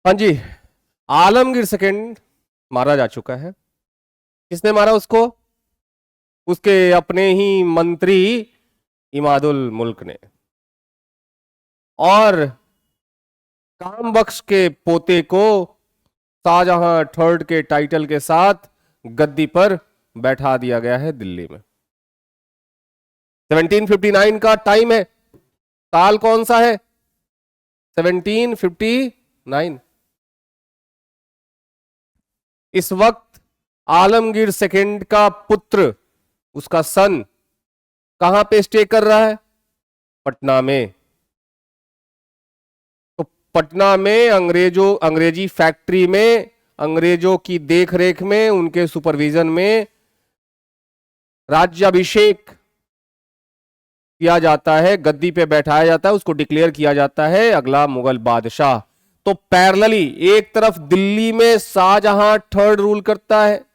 हाँ जी, आलमगीर सेकंड मारा जा चुका है। किसने मारा उसको? उसके अपने ही मंत्री इमादुल मुल्क ने। और काम बख्श के पोते को शाहजहां थर्ड के टाइटल के साथ गद्दी पर बैठा दिया गया है दिल्ली में। 1759 का टाइम है। साल कौन सा है? 1759। इस वक्त आलमगीर सेकंड का पुत्र, उसका सन, कहां पे स्टे कर रहा है? पटना में। तो पटना में अंग्रेजी फैक्ट्री में, अंग्रेजों की देखरेख में, उनके सुपरविजन में राज्याभिषेक किया जाता है, गद्दी पे बैठाया जाता है, उसको डिक्लेयर किया जाता है अगला मुगल बादशाह। तो पैरेलली एक तरफ दिल्ली में शाहजहां थर्ड रूल करता है,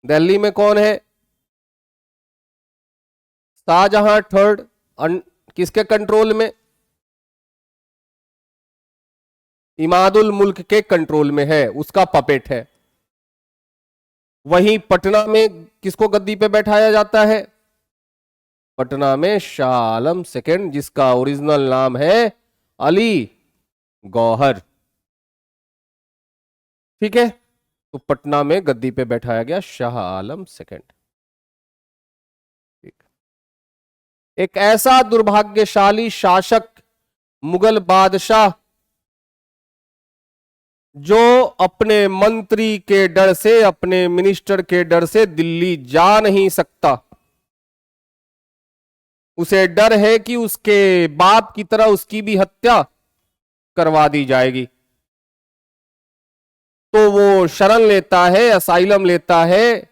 दिल्ली में कौन है? शाहजहां थर्ड। किसके कंट्रोल में? इमादुल मुल्क के कंट्रोल में है, उसका पपेट है। वहीं पटना में किसको गद्दी पे बैठाया जाता है? पटना में शाह आलम सेकंड, जिसका ओरिजिनल नाम है अली गौहर। ठीक है, तो पटना में गद्दी पे बैठाया गया शाह आलम सेकंड। एक ऐसा दुर्भाग्यशाली शासक, मुगल बादशाह, जो अपने मंत्री के डर से, अपने मिनिस्टर के डर से दिल्ली जा नहीं सकता। उसे डर है कि उसके बाप की तरह उसकी भी हत्या करवा दी जाएगी। तो वो शरण लेता है, असाइलम लेता है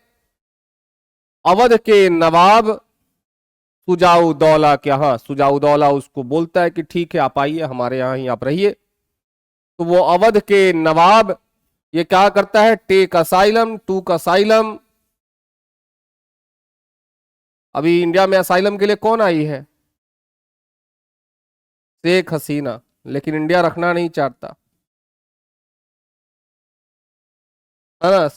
अवध के नवाब सुजाउदौला के यहां। सुजाउदौला उसको बोलता है कि ठीक है, आप आइए हमारे यहां ही आप रहिए। तो वो अवध के नवाब ये क्या करता है? टेक असाइलम, टूक असाइलम। अभी इंडिया में असाइलम के लिए कौन आई है? शेख हसीना। लेकिन इंडिया रखना नहीं चाहता, है ना?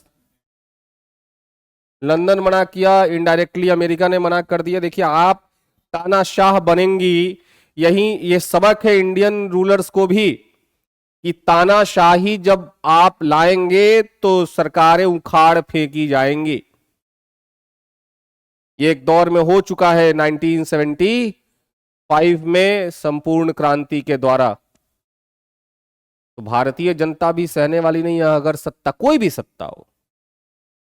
लंदन मना किया, इनडायरेक्टली अमेरिका ने मना कर दिया। देखिए, आप तानाशाह बनेंगी, यही ये सबक है इंडियन रूलर्स को भी, कि तानाशाही जब आप लाएंगे तो सरकारें उखाड़ फेंकी जाएंगी। ये एक दौर में हो चुका है 1975 में संपूर्ण क्रांति के द्वारा। तो भारतीय जनता भी सहने वाली नहीं है, अगर सत्ता, कोई भी सत्ता हो।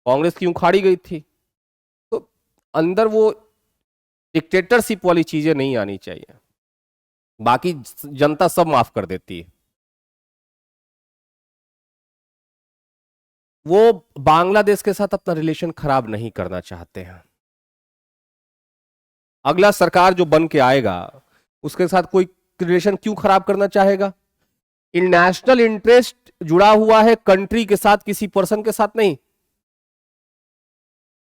कांग्रेस की उखाड़ी गई थी, तो अंदर वो डिक्टेटरशिप वाली चीजें नहीं आनी चाहिए। बाकी जनता सब माफ कर देती है। वो बांग्लादेश के साथ अपना रिलेशन खराब नहीं करना चाहते हैं। अगला सरकार जो बन के आएगा उसके साथ कोई रिलेशन क्यों खराब करना चाहेगा? इन नेशनल इंटरेस्ट जुड़ा हुआ है कंट्री के साथ, किसी पर्सन के साथ नहीं।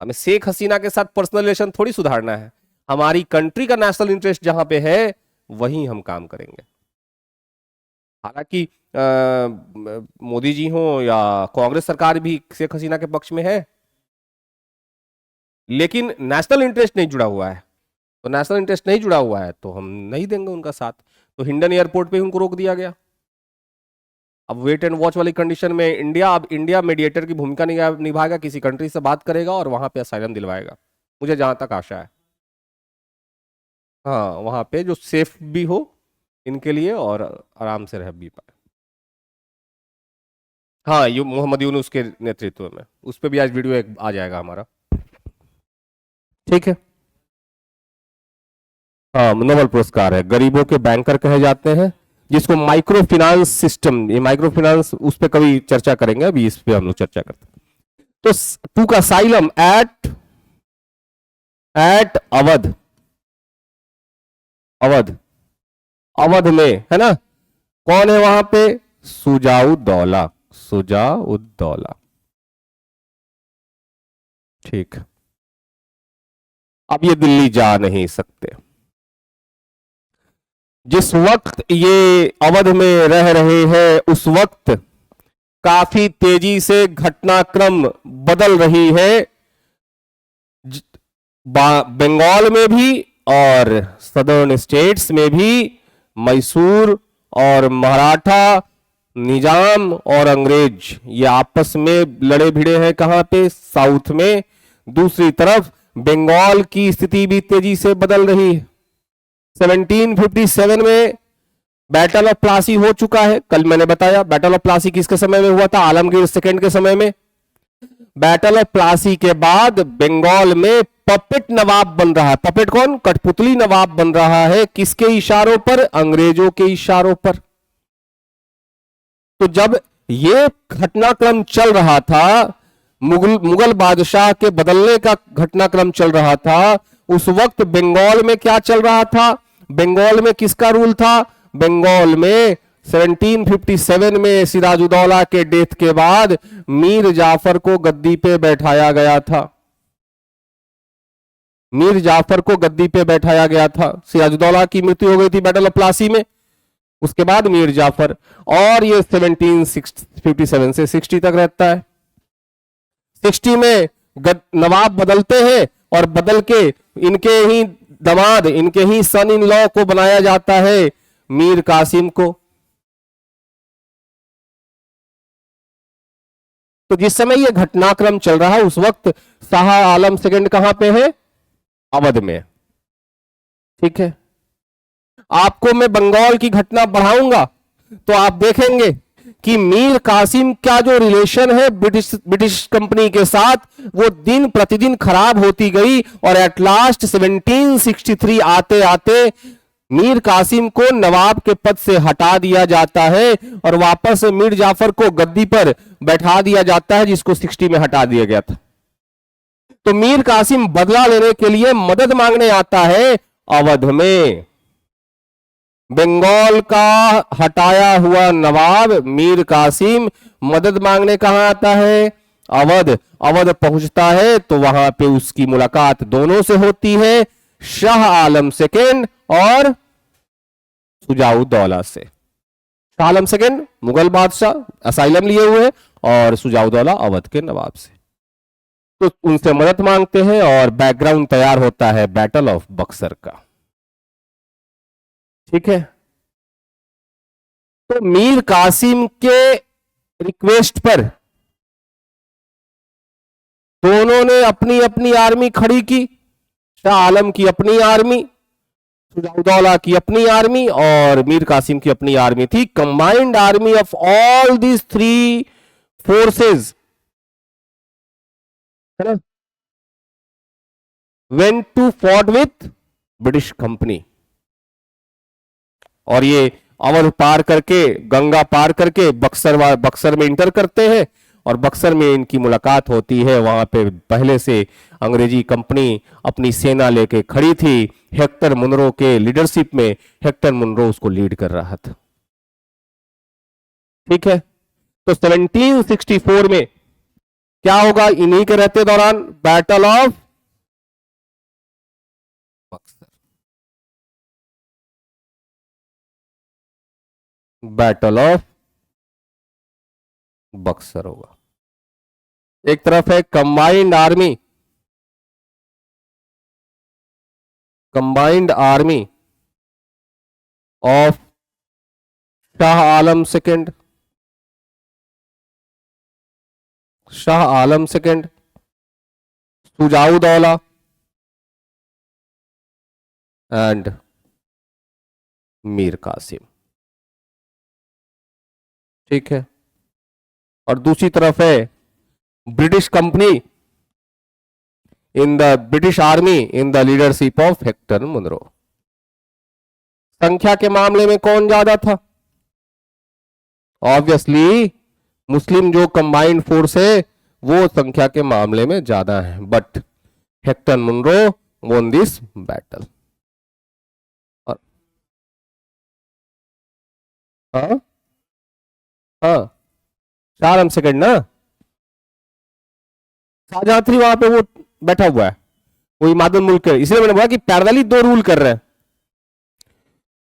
हमें शेख हसीना के साथ पर्सनल रिलेशन थोड़ी सुधारना है। हमारी कंट्री का नेशनल इंटरेस्ट जहां पे है वहीं हम काम करेंगे। हालांकि मोदी जी हो या कांग्रेस सरकार भी शेख हसीना के पक्ष में है, लेकिन नेशनल इंटरेस्ट नहीं जुड़ा हुआ है। तो नेशनल इंटरेस्ट नहीं जुड़ा हुआ है तो हम नहीं देंगे उनका साथ। तो हिंडन एयरपोर्ट पे उनको रोक दिया गया। अब वेट एंड वॉच वाली कंडीशन में इंडिया मीडिएटर की भूमिका निभाएगा, किसी कंट्री से बात करेगा और वहां पे असाइलम दिलवाएगा, मुझे जहां तक आशा है। हाँ, वहां पे जो सेफ भी हो इनके लिए और आराम से रह भी पाए। हाँ, मोहम्मद यूनुस के नेतृत्व में, उस पर भी आज वीडियो एक आ जाएगा हमारा। ठीक है। हाँ, नोबेल पुरस्कार है, गरीबों के बैंकर कहे जाते हैं, जिसको माइक्रो फाइनेंस सिस्टम, ये माइक्रो फाइनेंस उस पर कभी चर्चा करेंगे, अभी इस पे हम लोग चर्चा करते हैं। तो took asylum at at Awadh, Awadh, Awadh में, है ना? कौन है वहां पे? सुजाउद्दौला, सुजाउद्दौला। ठीक। अब ये दिल्ली जा नहीं सकते। जिस वक्त ये अवध में रह रहे हैं उस वक्त काफी तेजी से घटनाक्रम बदल रही है, बंगाल में भी और सदर्न स्टेट्स में भी। मैसूर और मराठा निजाम और अंग्रेज ये आपस में लड़े भिड़े हैं, कहां पे? साउथ में। दूसरी तरफ बंगाल की स्थिति भी तेजी से बदल रही है। 1757 में बैटल ऑफ प्लासी हो चुका है, कल मैंने बताया। बैटल ऑफ प्लासी किसके समय में हुआ था? आलमगीर सेकंड के समय में। बैटल ऑफ प्लासी के बाद बंगाल में पपेट नवाब बन रहा है। पपेट कौन? कठपुतली नवाब बन रहा है। किसके इशारों पर? अंग्रेजों के इशारों पर। तो जब ये घटनाक्रम चल रहा था, मुगल बादशाह के बदलने का घटनाक्रम चल रहा था, उस वक्त बंगाल में क्या चल रहा था? बंगाल में किसका रूल था? बंगाल में 1757 में सिराजुद्दौला के डेथ के बाद मीर जाफर को गद्दी पे बैठाया गया था। मीर जाफर को गद्दी पे बैठाया गया था। सिराजुद्दौला की मृत्यु हो गई थी बैटल ऑफ प्लासी में, उसके बाद मीर जाफर। और ये 1757 से 60 तक रहता है। 60 में नवाब बदलते हैं और बदल के इनके ही दामाद, इनके ही सन इन लॉ को बनाया जाता है मीर कासिम को। तो जिस समय यह घटनाक्रम चल रहा है उस वक्त शाह आलम सेकंड कहां पे है? अवध में। ठीक है, आपको मैं बंगाल की घटना बढ़ाऊंगा तो आप देखेंगे कि मीर कासिम का जो रिलेशन है ब्रिटिश कंपनी के साथ, वो दिन प्रतिदिन खराब होती गई और एट लास्ट 1763 आते आते मीर कासिम को नवाब के पद से हटा दिया जाता है और वापस मीर जाफर को गद्दी पर बैठा दिया जाता है, जिसको 60 में हटा दिया गया था। तो मीर कासिम बदला लेने के लिए मदद मांगने आता है अवध में। बंगाल का हटाया हुआ नवाब मीर कासिम मदद मांगने कहां आता है? अवध। अवध पहुंचता है तो वहां पे उसकी मुलाकात दोनों से होती है, शाह आलम सेकंड और सुजाउद्दौला से। शाह आलम सेकंड मुगल बादशाह असाइलम लिए हुए और सुजाउद्दौला अवध के नवाब से। तो उनसे मदद मांगते हैं और बैकग्राउंड तैयार होता है बैटल ऑफ बक्सर का। ठीक है, तो मीर कासिम के रिक्वेस्ट पर दोनों ने अपनी अपनी आर्मी खड़ी की। शाह आलम की अपनी आर्मी, सुजाउद्दौला की अपनी आर्मी और मीर कासिम की अपनी आर्मी थी। Combined army of all these three forces, है ना, went to fought with British company. और ये अवध पार करके, गंगा पार करके बक्सर में इंटर करते हैं और बक्सर में इनकी मुलाकात होती है। वहां पे पहले से अंग्रेजी कंपनी अपनी सेना लेके खड़ी थी, हेक्टर मुनरो के लीडरशिप में। हेक्टर मुनरो उसको लीड कर रहा था। ठीक है, तो 1764 में क्या होगा? इन्हीं के रहते दौरान battle of Buxar. Battle of Buxar होगा। एक तरफ है combined army, combined army of Shah Alam second, Shah Alam second, Shujauddaula and Mir Qasim. ठीक है, और दूसरी तरफ है British company in the British army in the leadership of Hector Munro. संख्या के मामले में कौन ज्यादा था? ऑब्वियसली मुस्लिम जो कंबाइंड फोर्स है वो संख्या के मामले में ज्यादा है, बट हेक्टर मुनरो वोन दिस बैटल। हाँ हाँ, शाह आलम सेकंड ना, शाहजहां वहां पे वो बैठा हुआ है, वो इमादुल मुल्क है। इसलिए मैंने बोला कि पैरेलली दो रूल कर रहे हैं।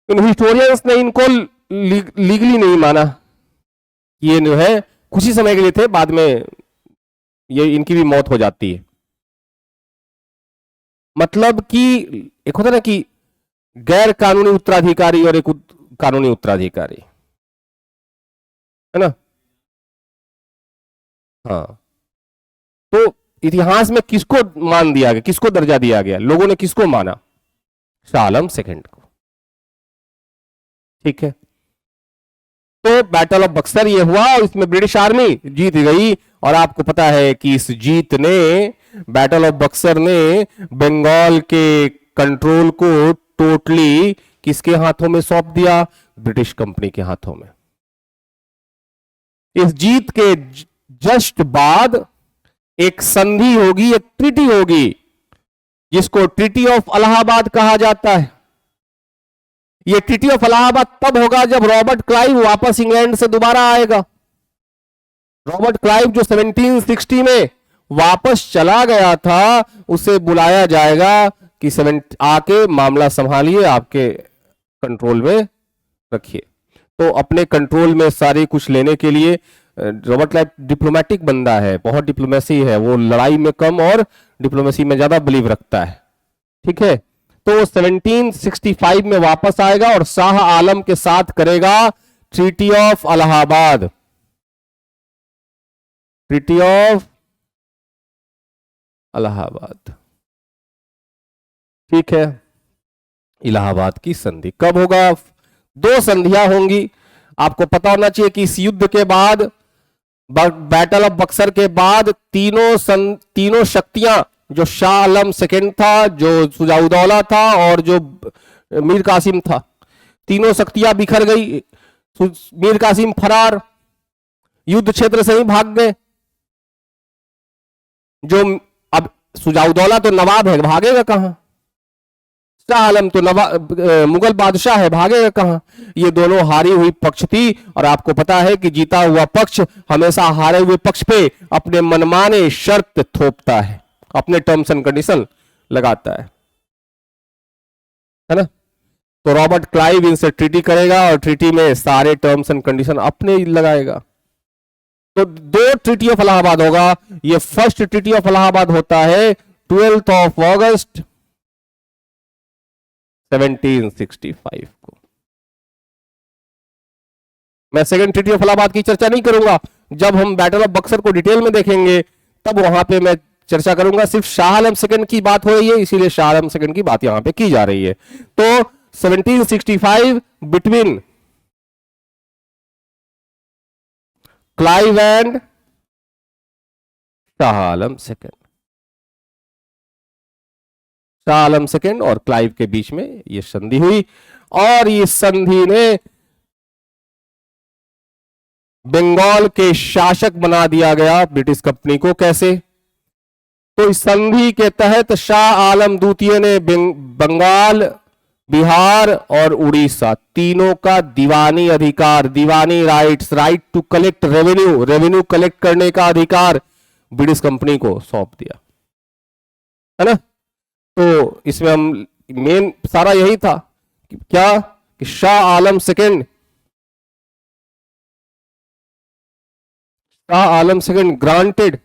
इन हिस्टोरियंस ने इनको लीगली नहीं माना, ये जो है कुछ ही समय के लिए थे, बाद में ये इनकी भी मौत हो जाती है। मतलब कि एक होता ना कि गैर कानूनी उत्तराधिकारी और एक कानूनी उत्तराधिकारी, है ना। हाँ, तो इतिहास में किसको मान दिया गया, किसको दर्जा दिया गया, लोगों ने किसको माना? शाह आलम सेकंड को। ठीक है, तो बैटल ऑफ बक्सर ये हुआ और इसमें ब्रिटिश आर्मी जीत गई। और आपको पता है कि इस जीत ने, बैटल ऑफ बक्सर ने बंगाल के कंट्रोल को टोटली किसके हाथों में सौंप दिया? ब्रिटिश कंपनी के हाथों में। इस जीत के जस्ट बाद एक संधि होगी, एक ट्रीटी होगी, जिसको ट्रीटी ऑफ इलाहाबाद कहा जाता है। यह ट्रीटी ऑफ इलाहाबाद तब होगा जब रॉबर्ट क्लाइव वापस इंग्लैंड से दोबारा आएगा। रॉबर्ट क्लाइव जो 1760 में वापस चला गया था, उसे बुलाया जाएगा कि आके मामला संभालिए, आपके कंट्रोल में रखिए। तो अपने कंट्रोल में सारी कुछ लेने के लिए रॉबर्ट क्लाइव डिप्लोमेटिक बंदा है, बहुत डिप्लोमेसी है, वो लड़ाई में कम और डिप्लोमेसी में ज्यादा बिलीव रखता है। ठीक है, तो 1765 में वापस आएगा और शाह आलम के साथ करेगा treaty of Allahabad. Treaty of Allahabad, ठीक है, इलाहाबाद की संधि कब होगा? दो संधियां होंगी। आपको पता होना चाहिए कि इस युद्ध के बाद, बैटल ऑफ बक्सर के बाद, तीनों शक्तियां, जो शाह आलम सेकंड था, जो सुजाउद्दौला था और जो मीर कासिम था, तीनों शक्तियां बिखर गई। मीर कासिम फरार, युद्ध क्षेत्र से ही भाग गए। जो अब सुजाउद्दौला तो नवाब है, भागेगा कहां? शाह आलम तो मुगल बादशाह है, भागेगा कहां? ये दोनों हारी हुई पक्ष थी। और आपको पता है कि जीता हुआ पक्ष हमेशा हारे हुए पक्ष पे अपने मनमाने शर्त थोपता है, अपने टर्म्स एंड कंडीशन लगाता है ना। तो रॉबर्ट क्लाइव इनसे ट्रीटी करेगा और ट्रीटी में सारे टर्म्स एंड कंडीशन अपने लगाएगा। तो दो ट्रीटी ऑफ इलाहाबाद होगा। ये फर्स्ट ट्रीटी ऑफ इलाहाबाद होता है 12 अगस्त 1765 को। मैं सेकंड ट्रीटी ऑफ इलाहाबाद की चर्चा नहीं करूंगा, जब हम बैटल ऑफ बक्सर को डिटेल में देखेंगे तब वहां पे मैं चर्चा करूंगा। सिर्फ शाह आलम सेकंड की बात हो रही है, इसीलिए शाह आलम सेकंड की बात यहां पे की जा रही है। तो 1765 between Clive and Shah Alam second, Shah Alam second और क्लाइव के बीच में यह संधि हुई। और इस संधि ने बंगाल के शासक बना दिया गया ब्रिटिश कंपनी को। कैसे? तो इस संधि के तहत शाह आलम द्वितीय ने बंगाल, बिहार और उड़ीसा तीनों का दीवानी अधिकार, Diwani rights, right to collect revenue, revenue कलेक्ट करने का अधिकार ब्रिटिश कंपनी को सौंप दिया, है ना। तो इसमें हम मेन सारा यही था कि क्या कि Shah Alam second, Shah Alam second granted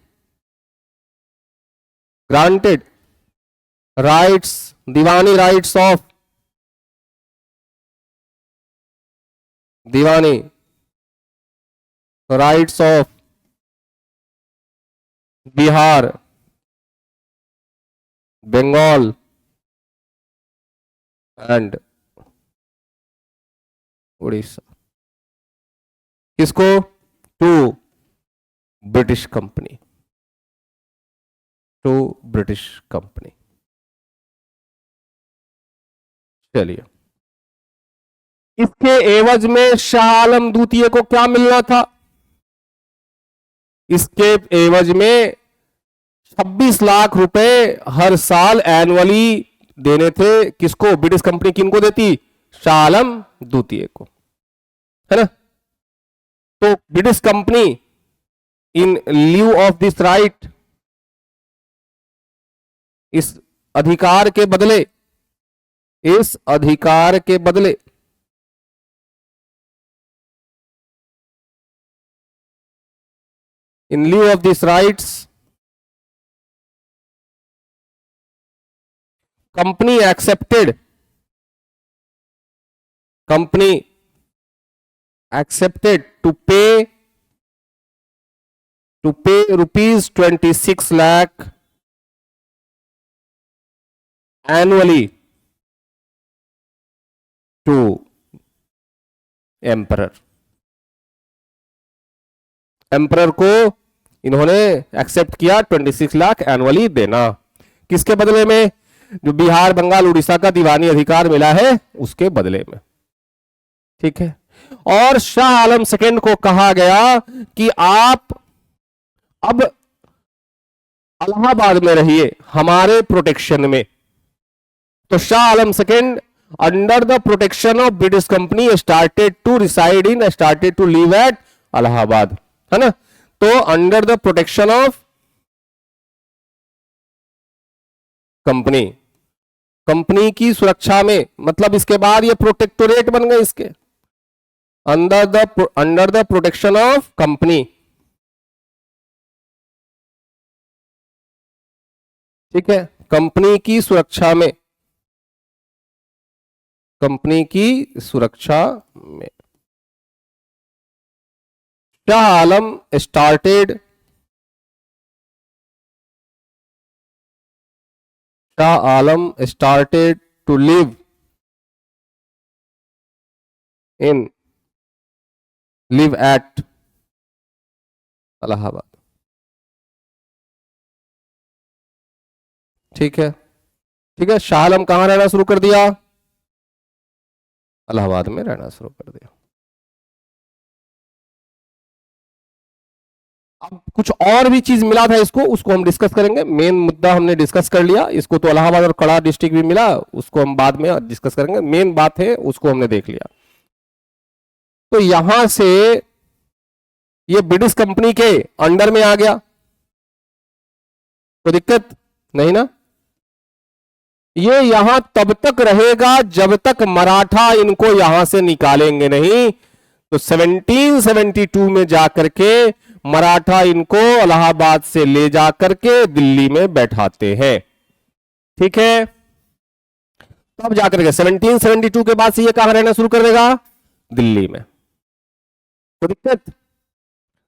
rights, Diwani rights of, Diwani rights of Bihar, Bengal and Orissa. किसको? To British company, to British company. चलिए, इसके एवज में शाह आलम द्वितीय को क्या मिलना था? इसके एवज में 26 लाख रुपए हर साल एनुअली देने थे। किसको? ब्रिटिश कंपनी किनको देती? शाह आलम द्वितीय को, है ना। तो British company in lieu of this right, इस अधिकार के बदले, इस अधिकार के बदले In lieu of these rights, company accepted to pay rupees 26 lakh annually to emperor को इन्होंने एक्सेप्ट किया 26 लाख एनुअली देना, किसके बदले में? जो बिहार, बंगाल, उड़ीसा का दीवानी अधिकार मिला है उसके बदले में। ठीक है। और शाह आलम सेकंड को कहा गया कि आप अब इलाहाबाद में रहिए हमारे प्रोटेक्शन में। तो Shah Alam second under the protection of British company started to live at Allahabad, है ना। तो under the protection of company की सुरक्षा में, मतलब इसके बाद ये प्रोटेक्टोरेट बन गए इसके, under the protection of company. ठीक है, कंपनी की सुरक्षा में Shah Alam started to live at Allahabad. ठीक है, शाह आलम कहां रहना शुरू कर दिया? इलाहाबाद में रहना शुरू कर दिया। अब कुछ और भी चीज मिला था इसको, उसको हम डिस्कस करेंगे। मेन मुद्दा हमने डिस्कस कर लिया इसको, तो इलाहाबाद और कड़ा डिस्ट्रिक्ट भी मिला, उसको हम बाद में डिस्कस करेंगे। मेन बात है उसको हमने देख लिया। तो यहां से ये ब्रिटिश कंपनी के अंडर में आ गया, कोई दिक्कत नहीं ना। ये यहां तब तक रहेगा जब तक मराठा इनको यहां से निकालेंगे नहीं। तो 1772 में जाकर के मराठा इनको इलाहाबाद से ले जाकर के दिल्ली में बैठाते हैं। ठीक है, तब जाकर के 1772 के बाद से ये कहां रहना शुरू कर देगा? दिल्ली में। कोई दिक्कत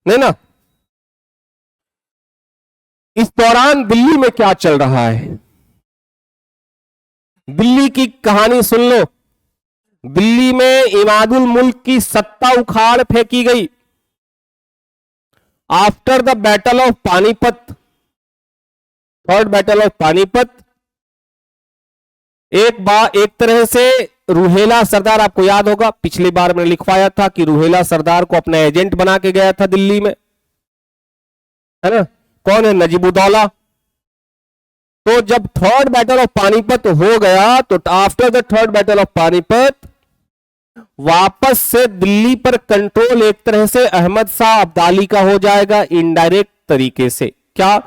नहीं ना। इस दौरान दिल्ली में क्या चल रहा है, दिल्ली की कहानी सुन लो। दिल्ली में इमादुल मुल्क की सत्ता उखाड़ फेंकी गई। After the battle of Panipat, third battle of Panipat, एक तरह से रूहेला सरदार, आपको याद होगा पिछली बार मैंने लिखवाया था कि रूहेला सरदार को अपना एजेंट बना के गया था दिल्ली में, है ना। कौन है? नजीबुद्दौला। तो जब थर्ड बैटल ऑफ पानीपत हो गया तो after the third battle of Panipat वापस से दिल्ली पर कंट्रोल एक तरह से अहमद शाह अब्दाली का हो जाएगा, इनडायरेक्ट तरीके से। क्या?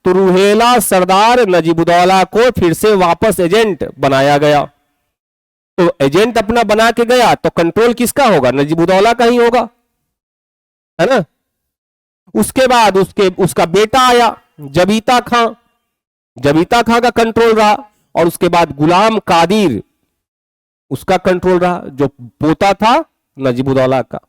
तो रूहेला सरदार नजीबुद्दौला को फिर से वापस एजेंट बनाया गया। तो एजेंट अपना बना के गया तो कंट्रोल किसका होगा? नजीबुद्दौला का ही होगा, है ना। उसके बाद उसका बेटा आया जबीता खां का कंट्रोल रहा, और उसके बाद गुलाम कादिर उसका कंट्रोल रहा, जो पोता था नजीबुद्दौला का।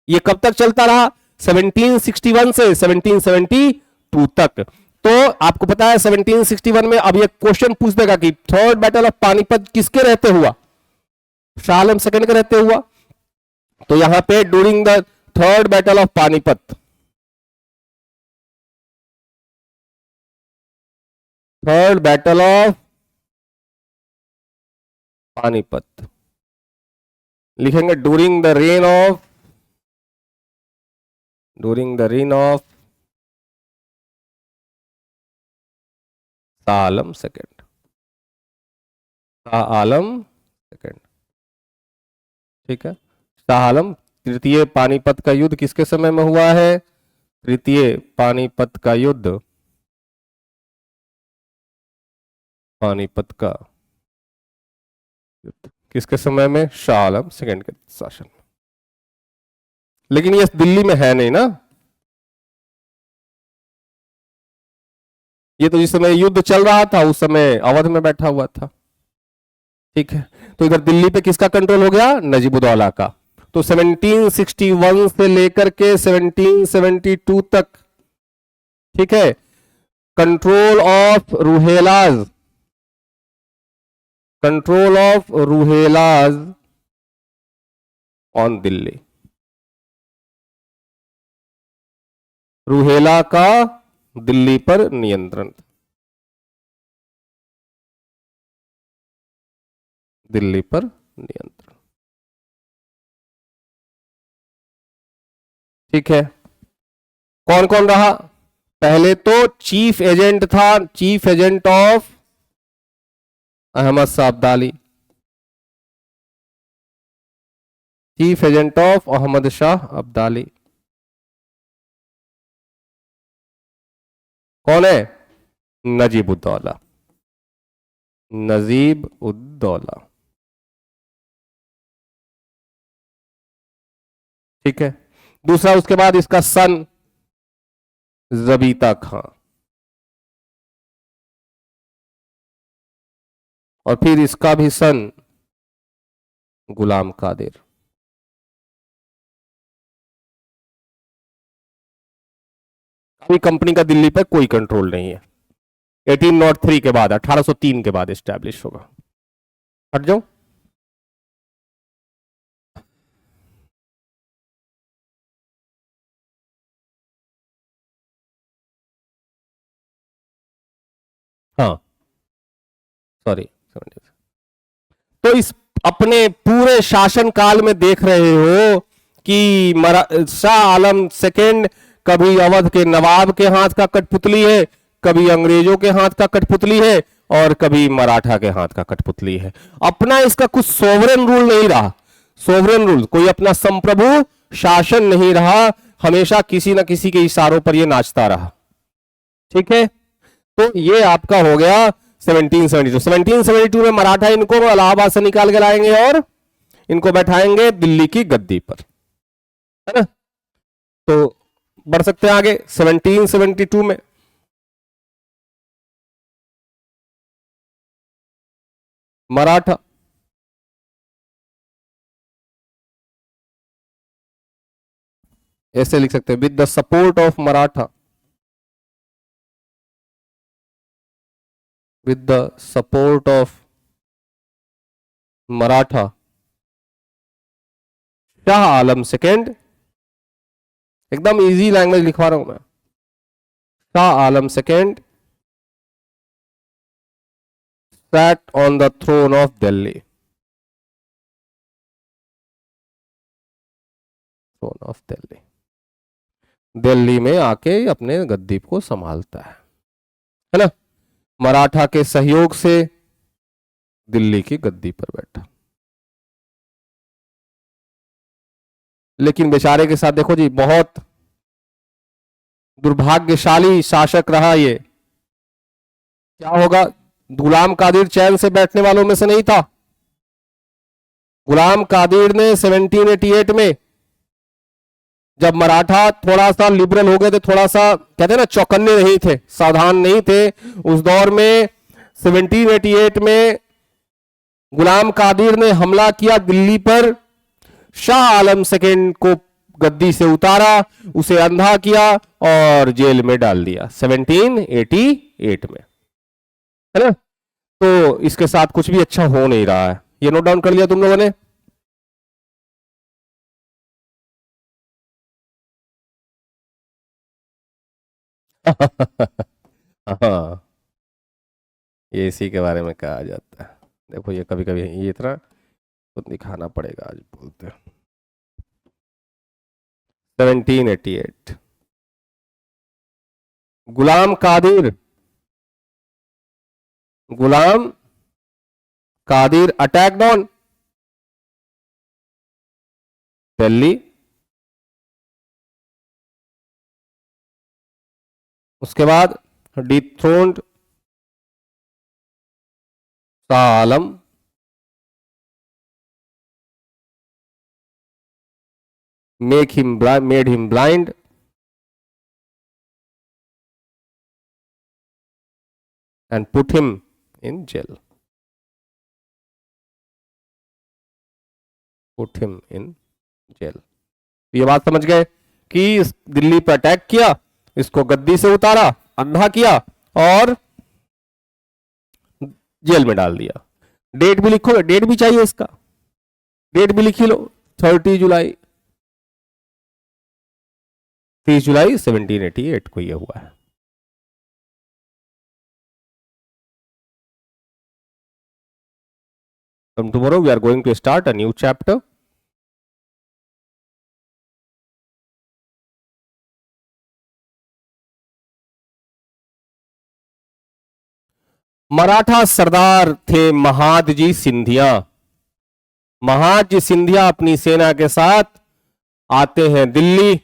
ये कब तक चलता रहा? 1761 से 1772 तक। तो आपको पता है 1761 में अब ये क्वेश्चन पूछ देगा कि थर्ड बैटल ऑफ पानीपत किसके रहते हुआ? शाह आलम सेकंड के रहते हुआ। तो यहां पे during the third battle of Panipat, third battle of Panipat लिखेंगे during the reign of Shah Alam second. ठीक है, शाह आलम तृतीय पानीपत का युद्ध किसके समय में हुआ है? तृतीय पानीपत का युद्ध, किसके समय में? शाह आलम सेकंड के शासन में। लेकिन ये दिल्ली में है नहीं ना, ये तो जिस समय युद्ध चल रहा था उस समय अवध में बैठा हुआ था। ठीक है, तो इधर दिल्ली पे किसका कंट्रोल हो गया? नजीबुद्दौला का। तो 1761 से लेकर के 1772 तक, ठीक है, control of Rohillas, control of Rohillas on Delhi. Rohilla का दिल्ली पर नियंत्रण, दिल्ली पर नियंत्रण। ठीक है, कौन कौन रहा? पहले तो चीफ एजेंट था, chief agent of Ahmad Shah Abdali, chief agent of Ahmad Shah Abdali कौन है? नजीब उद्दौला, नजीब उद्दौला। ठीक है, दूसरा उसके बाद इसका सन जबीता खां, और फिर इसका भी सन गुलाम कादिर। अभी कंपनी का दिल्ली पर कोई कंट्रोल नहीं है। 1803 के बाद, 1803 के बाद एस्टैब्लिश होगा। हट जाओ। हाँ सॉरी, तो इस अपने पूरे शासन काल में देख रहे हो कि शाह आलम सेकेंड कभी अवध के नवाब के हाथ का कठपुतली है, कभी अंग्रेजों के हाथ का कठपुतली है, और कभी मराठा के हाथ का कठपुतली है। अपना इसका कुछ सोवरेन रूल नहीं रहा, सोवरेन रूल, कोई अपना संप्रभु शासन नहीं रहा, हमेशा किसी ना किसी के इशारों पर यह नाचता रहा। ठीक है, तो ये आपका हो गया 1772 में मराठा इनको इलाहाबाद से निकाल के लाएंगे और इनको बैठाएंगे दिल्ली की गद्दी पर, है ना। तो बढ़ सकते हैं आगे 1772 में मराठा, ऐसे लिख सकते हैं, with the support of Maratha, with the support of Maratha, Shah Alam second, एकदम इजी लैंग्वेज लिखवा रहा हूं मैं, Shah Alam second sat on the throne of Delhi, throne of Delhi, Delhi में आके अपने गद्दी को संभालता है ना। मराठा के सहयोग से दिल्ली की गद्दी पर बैठा। लेकिन बेचारे के साथ देखो जी, बहुत दुर्भाग्यशाली शासक रहा ये। क्या होगा? गुलाम कादिर चैन से बैठने वालों में से नहीं था। गुलाम कादिर ने 1788 में, जब मराठा थोड़ा सा लिबरल हो गए थे, थोड़ा सा कहते हैं ना चौकन्ने नहीं थे, सावधान नहीं थे, उस दौर में 1788 में गुलाम कादिर ने हमला किया दिल्ली पर, शाह आलम सेकेंड को गद्दी से उतारा, उसे अंधा किया और जेल में डाल दिया 1788 में, है ना। तो इसके साथ कुछ भी अच्छा हो नहीं रहा है, ये नोट डाउन कर लिया तुम लोगों ने? हाँ, ये इसी के बारे में कहा जाता है। देखो ये कभी कभी ये इतना तो दिखाना पड़ेगा, आज बोलते हैं 1788 गुलाम कादिर, गुलाम कादिर अटैक्ड ऑन दिल्ली, उसके बाद dethroned Shah Alam, made him blind, and put him in jail. Put him in jail. ये बात समझ गए कि दिल्ली पर अटैक किया, इसको गद्दी से उतारा, अंधा किया और जेल में डाल दिया। डेट भी लिखो, डेट भी चाहिए इसका, डेट भी लिखी लो, 30 जुलाई 30 जुलाई 1788 को यह हुआ है। From tomorrow we are going to start a new chapter. Maratha सरदार थे महादजी सिंधिया। महादजी सिंधिया अपनी सेना के साथ आते हैं दिल्ली।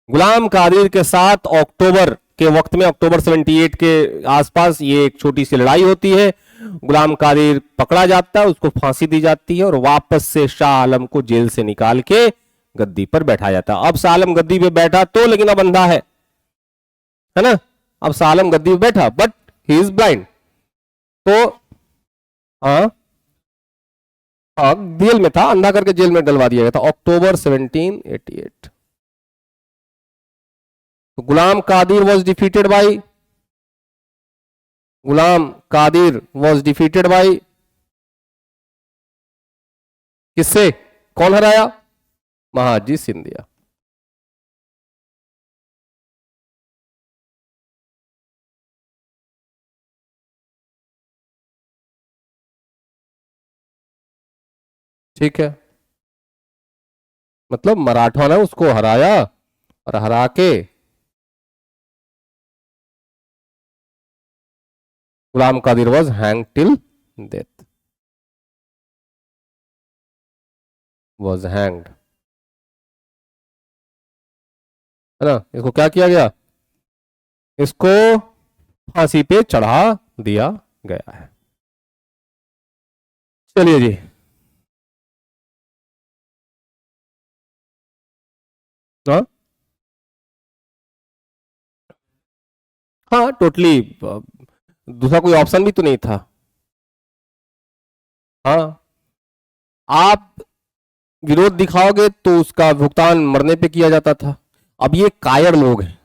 गुलाम कादिर के साथ अक्टूबर के वक्त में, अक्टूबर 78 के आसपास ये एक छोटी सी लड़ाई होती है। गुलाम कादिर पकड़ा जाता है, उसको फांसी दी जाती है और वापस से शाह आलम को जेल से निकाल के गद्दी पर बैठा जाता है। अब शाह आलम गद्दी पे बैठा तो, लेकिन अब अंधा है ना। अब शाह आलम गद्दी पे बैठा बट ही इज ब्लाइंड। तो हाँ, जेल में था, अंधा करके जेल में डलवा दिया गया था अक्टूबर 1788। तो Ghulam Qadir was defeated by, Ghulam Qadir was defeated by, किससे, कौन हराया, महादजी सिंधिया। ठीक है, मतलब मराठा ने उसको हराया और हरा के Ghulam Qadir was hang till death, was hanged, है ना। इसको क्या किया गया, इसको फांसी पे चढ़ा दिया गया है। चलिए जी, हाँ टोटली, दूसरा कोई ऑप्शन भी तो नहीं था। हाँ, आप विरोध दिखाओगे तो उसका भुगतान मरने पे किया जाता था। अब ये कायर लोग हैं,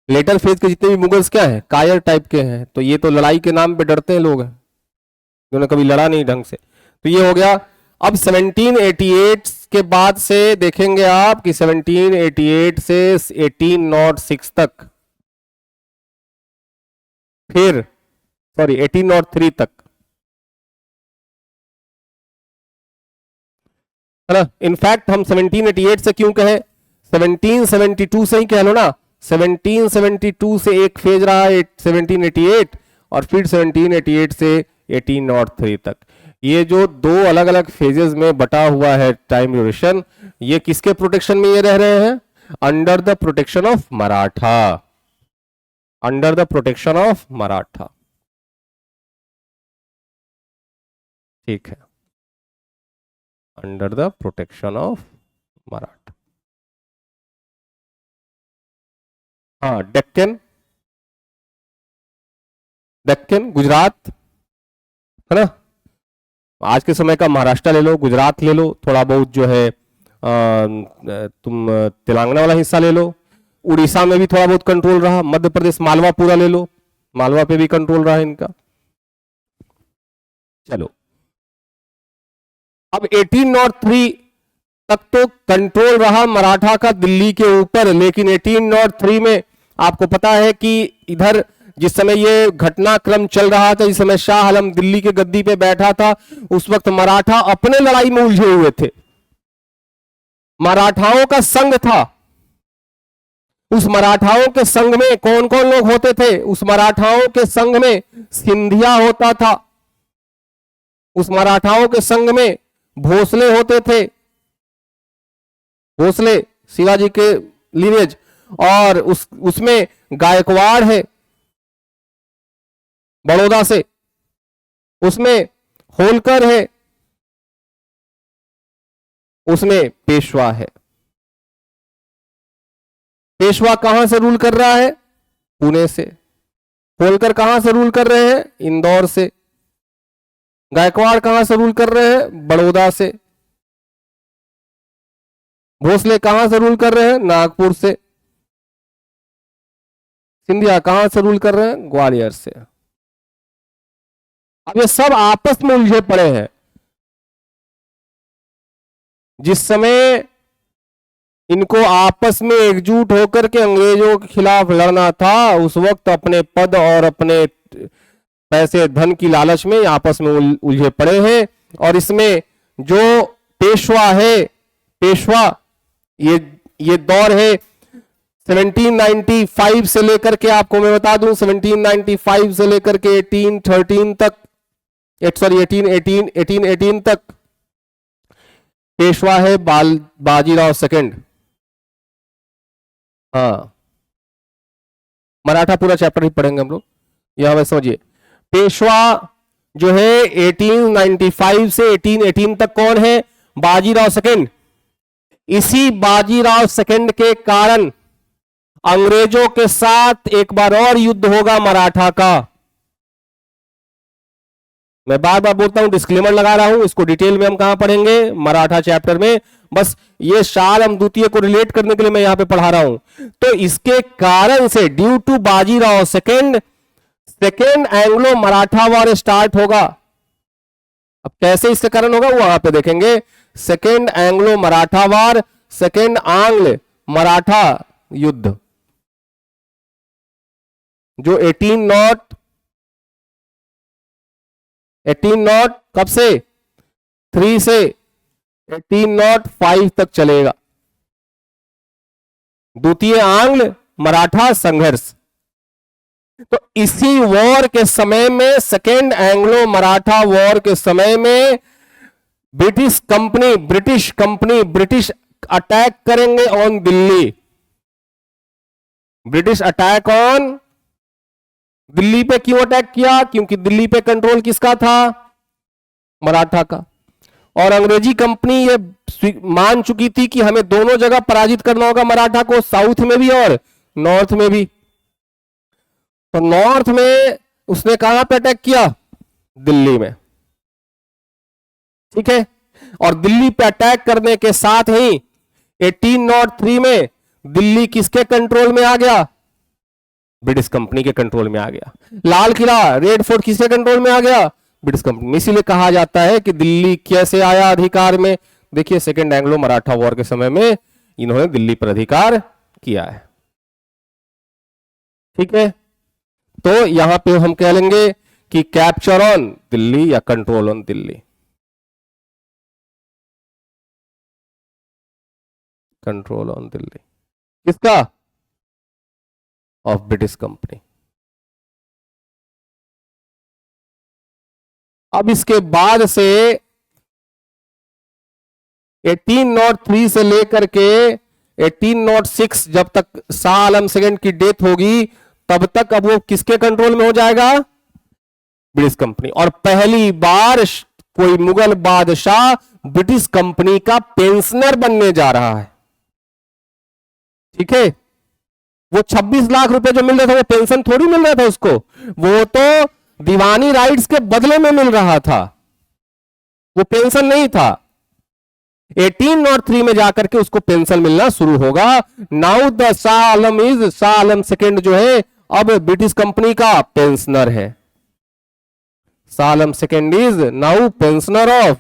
लेटर फेज के जितने भी मुगल्स क्या हैं, कायर टाइप के हैं। तो ये तो लड़ाई के नाम पे डरते हैं लोग हैं, जिन्होंने कभी लड़ा नहीं ढंग से। तो ये हो गया। अब 1788 के बाद से देखेंगे आप कि 1788 से 1806 तक, फिर सॉरी 1803 तक, है ना। इनफैक्ट हम 1788 से क्यों कहें, 1772 से ही कह लो ना। 1772 से एक फेज रहा 1788 और फिर 1788 से 1803 तक। ये जो दो अलग अलग फेजेस में बटा हुआ है टाइम ड्यूरेशन, ये किसके प्रोटेक्शन में ये रह रहे हैं, under the protection of Maratha, under the protection of Maratha. ठीक है, under the protection of Maratha. हाँ, डेक्कन, डेक्कन गुजरात, है ना। आज के समय का महाराष्ट्र ले लो, गुजरात ले लो, थोड़ा बहुत जो है तुम तेलंगाना वाला हिस्सा ले लो, उड़ीसा में भी थोड़ा बहुत कंट्रोल रहा, मध्य प्रदेश मालवा पूरा ले लो, मालवा पे भी कंट्रोल रहा इनका। चलो, अब 1803 तक तो कंट्रोल रहा मराठा का दिल्ली के ऊपर, लेकिन 1803 में आपको पता है कि इधर जिस समय ये घटनाक्रम चल रहा था, जिस समय शाह आलम दिल्ली के गद्दी पे बैठा था, उस वक्त मराठा अपने लड़ाई में उलझे हुए थे। मराठाओं का संघ था, उस मराठाओं के संघ में कौन कौन लोग होते थे, उस मराठाओं के संघ में सिंधिया होता था, उस मराठाओं के संघ में भोसले होते थे, भोसले शिवाजी के लिनेज, और उसमें गायकवाड़ है बड़ौदा से, उसमें होलकर है, उसमें पेशवा है। पेशवा कहां से रूल कर रहा है, पुणे से। होलकर कहां से रूल कर रहे हैं? इंदौर से। गायकवाड़ कहां से रूल कर रहे हैं? बड़ौदा से। भोसले कहां से रूल कर रहे हैं? नागपुर से। सिंधिया कहां से रूल कर रहे हैं? ग्वालियर से। अब ये सब आपस में उलझे पड़े हैं। जिस समय इनको आपस में एकजुट होकर के अंग्रेजों के खिलाफ लड़ना था, उस वक्त अपने पद और अपने पैसे धन की लालच में आपस में उलझे पड़े हैं। और इसमें जो पेशवा है, पेशवा ये दौर है 1795 से लेकर के, आपको मैं बता दूं 1795 से लेकर के 1813 तक, सॉरी 1818 तक पेशवा है बाजीराव सेकंड। हाँ, मराठा पूरा चैप्टर ही पढ़ेंगे हम लोग, यहां पर समझिए। पेशवा जो है 1895 से 1818 तक कौन है? बाजीराव सेकंड। इसी बाजीराव सेकंड के कारण अंग्रेजों के साथ एक बार और युद्ध होगा मराठा का। मैं बार बार बोलता हूं, डिस्क्लेमर लगा रहा हूं, इसको डिटेल में हम कहां पढ़ेंगे? मराठा चैप्टर में। बस ये शालम द्वितीय को रिलेट करने के लिए मैं यहां पे पढ़ा रहा हूं। तो इसके कारण से due to Bajirao second Anglo Maratha war start होगा। अब कैसे इसके कारण होगा वो वहां पे देखेंगे। Second Anglo Maratha war, second आंग्ल मराठा युद्ध, जो 1803 कब से? 3 से 1805 तक चलेगा। द्वितीय आंग्ल मराठा संघर्ष। तो इसी वॉर के समय में, सेकेंड एंग्लो मराठा वॉर के समय में ब्रिटिश अटैक करेंगे on Delhi. British attack on Delhi पे क्यों अटैक किया? क्योंकि दिल्ली पे कंट्रोल किसका था? मराठा का। और अंग्रेजी कंपनी ये मान चुकी थी कि हमें दोनों जगह पराजित करना होगा मराठा को, साउथ में भी और नॉर्थ में भी। तो नॉर्थ में उसने कहां पे अटैक किया? दिल्ली में। ठीक है। और दिल्ली पे अटैक करने के साथ ही 1803 में दिल्ली किसके कंट्रोल में आ गया? ब्रिटिश कंपनी के कंट्रोल में आ गया। लाल किला, रेड फोर्ट किसके कंट्रोल में आ गया? ब्रिटिश कंपनी में। इसीलिए कहा जाता है कि दिल्ली कैसे आया अधिकार में? देखिए, सेकेंड एंग्लो मराठा वॉर के समय में इन्होंने दिल्ली पर अधिकार किया है। ठीक है। तो यहां पे हम कह लेंगे कि कैप्चर ऑन दिल्ली या control on Delhi. Control on Delhi किसका? Of British company. अब इसके बाद से 1803 से लेकर के 1806 जब तक शाह आलम सेकंड की डेथ होगी, तब तक अब वो किसके कंट्रोल में हो जाएगा? British company. और पहली बार कोई मुगल बादशाह ब्रिटिश कंपनी का पेंशनर बनने जा रहा है। ठीक है। वो 26 लाख रुपए जो मिल रहा था, वो पेंशन थोड़ी मिल रहा था उसको, वो तो दीवानी राइट्स के बदले में मिल रहा था, वो पेंशन नहीं था। 1803 में जाकर के उसको पेंशन मिलना शुरू होगा। Now the Shah Alam second जो है अब ब्रिटिश कंपनी का पेंशनर है। Shah Alam second is now pensioner of,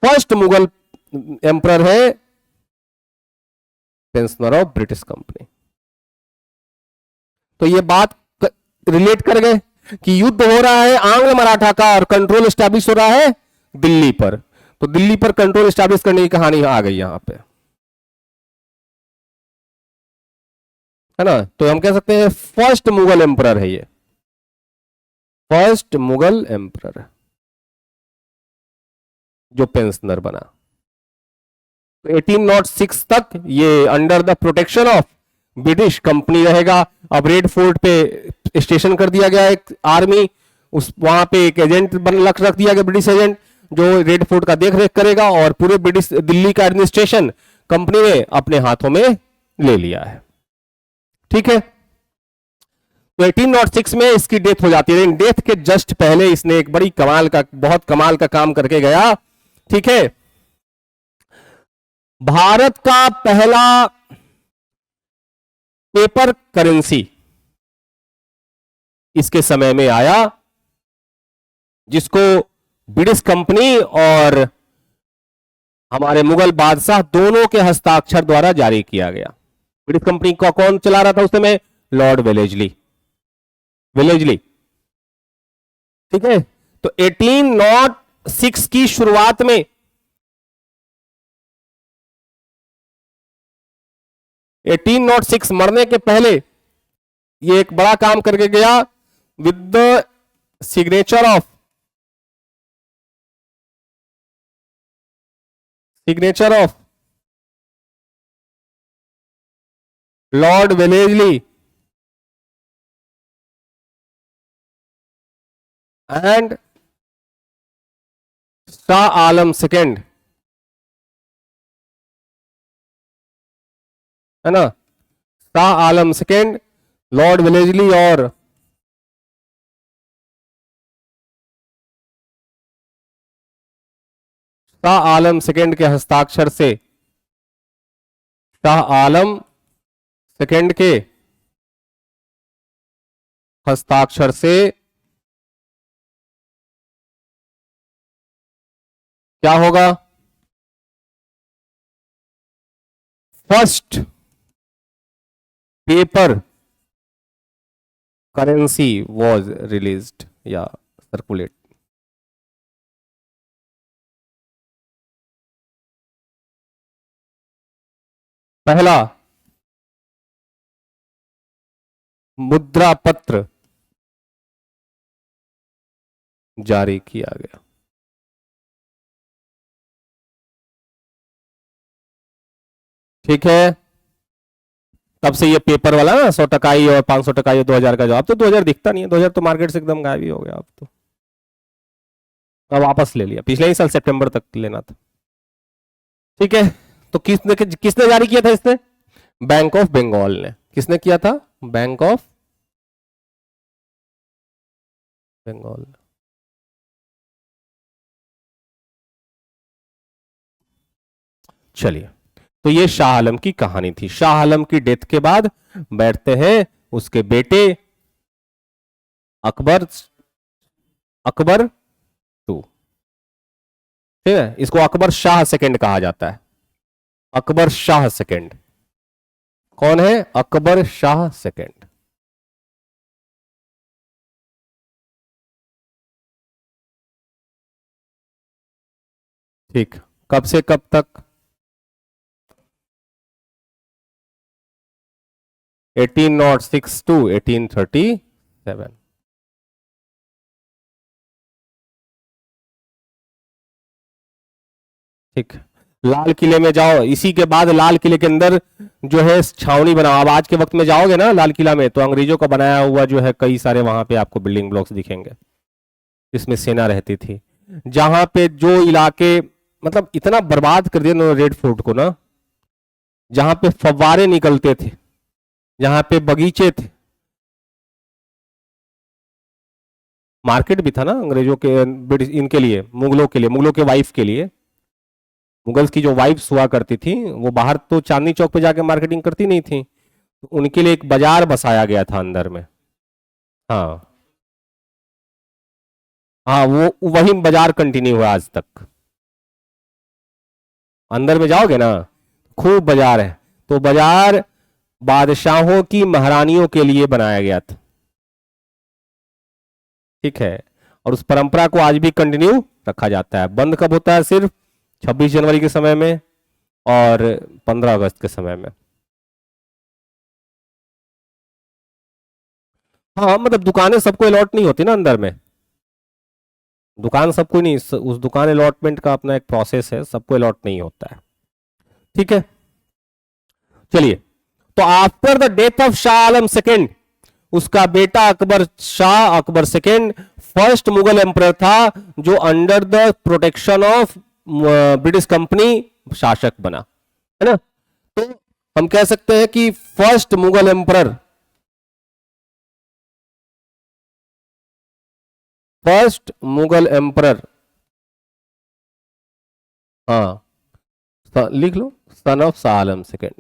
first Mughal emperor है, पेंशनर ऑफ ब्रिटिश कंपनी। तो ये बात रिलेट कर गए कि युद्ध हो रहा है आंग्ल मराठा का और कंट्रोल स्टैब्लिश हो रहा है दिल्ली पर। तो दिल्ली पर कंट्रोल स्टैब्लिश करने की कहानी आ गई यहां पे, है ना। तो हम कह सकते हैं फर्स्ट मुगल एम्परर है ये, फर्स्ट मुगल एम्परर जो पेंशनर बना। तो 1806 तक ये under the protection of British company रहेगा। अब रेड फोर्ट पे स्टेशन कर दिया गया एक आर्मी, उस वहां पे एक एजेंट रख दिया गया, ब्रिटिश एजेंट, जो रेड फोर्ट का देख रेख करेगा। और पूरे ब्रिटिश दिल्ली का एडमिनिस्ट्रेशन कंपनी ने अपने हाथों में ले लिया है। ठीक है। तो 1806 में इसकी डेथ हो जाती है, लेकिन डेथ के जस्ट पहले इसने एक बड़ी कमाल का, बहुत कमाल का काम करके गया। ठीक है, भारत का पहला पेपर करेंसी इसके समय में आया, जिसको ब्रिटिश कंपनी और हमारे मुगल बादशाह दोनों के हस्ताक्षर द्वारा जारी किया गया। ब्रिटिश कंपनी का कौन चला रहा था उस समय? Lord Wellesley. ठीक है, तो 1806 की शुरुआत में 1806 मरने के पहले ये एक बड़ा काम करके गया with the signature of Lord Wellesley and Shah Alam second, है ना, Shah Alam second, Lord Wellesley और शाह आलम सेकेंड के हस्ताक्षर से, शाह आलम सेकेंड के हस्ताक्षर से क्या होगा? First paper currency was released या सर्कुलेट। पहला मुद्रा पत्र जारी किया गया। ठीक है, तब से ये पेपर वाला ना 100 टकाई और 500 टकाई 2000 का, जो अब तो 2000 दिखता नहीं है, 2000 तो मार्केट से एकदम गायब ही हो गया। अब तो अब वापस ले लिया, पिछले ही साल सितंबर तक लेना था। ठीक है, तो किसने जारी किया था इसने? बैंक ऑफ बंगाल ने। किसने किया था? Bank of Bengal. चलिए, तो ये शाह आलम की कहानी थी। शाह आलम की डेथ के बाद बैठते हैं उसके बेटे अकबर टू। ठीक है, इसको अकबर शाह सेकंड कहा जाता है। अकबर शाह सेकंड कौन है? अकबर शाह सेकंड। ठीक, कब से कब तक? 1806 टू 1837। ठीक, लाल किले में जाओ, इसी के बाद लाल किले के अंदर जो है छावनी बनाओ। अब आज के वक्त में जाओगे ना लाल किला में, तो अंग्रेजों का बनाया हुआ जो है कई सारे वहां पे आपको बिल्डिंग ब्लॉक्स दिखेंगे, इसमें सेना रहती थी। जहां पे जो इलाके मतलब इतना बर्बाद कर दिया रेड फोर्ट को ना, जहां पे फव्वारे निकलते थे, जहां पे बगीचे थे, मार्केट भी था ना अंग्रेजों के, इनके लिए, मुगलों के लिए, मुगलों के वाइफ के लिए। मुगल्स की जो वाइफ्स हुआ करती थी वो बाहर तो चांदनी चौक पे जाके मार्केटिंग करती नहीं थी, तो उनके लिए एक बाजार बसाया गया था अंदर में। हाँ हाँ, वो वही बाजार कंटिन्यू हुआ आज तक। अंदर में जाओगे ना, खूब बाजार है। तो बाजार बादशाहों की महारानियों के लिए बनाया गया था। ठीक है, और उस परंपरा को आज भी कंटिन्यू रखा जाता है। बंद कब होता है? सिर्फ 26 जनवरी के समय में और 15 अगस्त के समय में। हाँ, मतलब दुकानें सबको अलॉट नहीं होती ना अंदर में, दुकान सबको नहीं, उस दुकान अलॉटमेंट का अपना एक प्रोसेस है, सबको अलॉट नहीं होता है। ठीक है, चलिए, तो after the death of Shah Alam second, उसका बेटा Akbar Shah, Akbar second first Mughal emperor था जो under the protection of British company शासक बना, है ना। तो हम कह सकते हैं कि first Mughal emperor first Mughal emperor, हाँ लिख लो, son of Shah Alam second,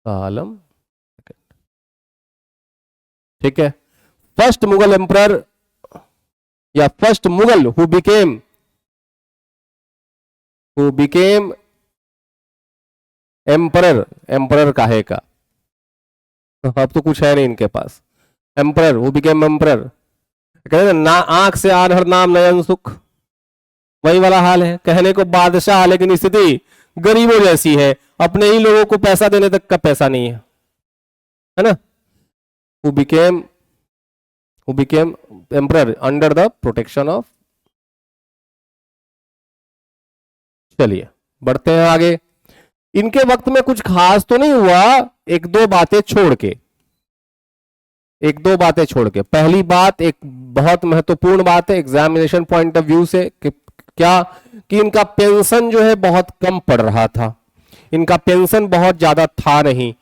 Shah Alam second, ठीक है। First Mughal emperor or first Mughal who became emperor, emperor काहे का, अब तो कुछ है नहीं इनके पास, एम्परर हु बिकेम एम्परर, कहते ना आंख से आधर नाम नयन सुख, वही वाला हाल है, कहने को बादशाह लेकिन स्थिति गरीबों जैसी है, अपने ही लोगों को पैसा देने तक का पैसा नहीं है ना। Who became emperor under the protection of, चलिए बढ़ते हैं आगे। इनके वक्त में कुछ खास तो नहीं हुआ, एक दो बातें छोड़ के, पहली बात एक बहुत महत्वपूर्ण बात है एग्जामिनेशन पॉइंट ऑफ व्यू से कि क्या कि इनका पेंशन जो है बहुत कम पड़ रहा था, इनका पेंशन बहुत ज्यादा था नहीं,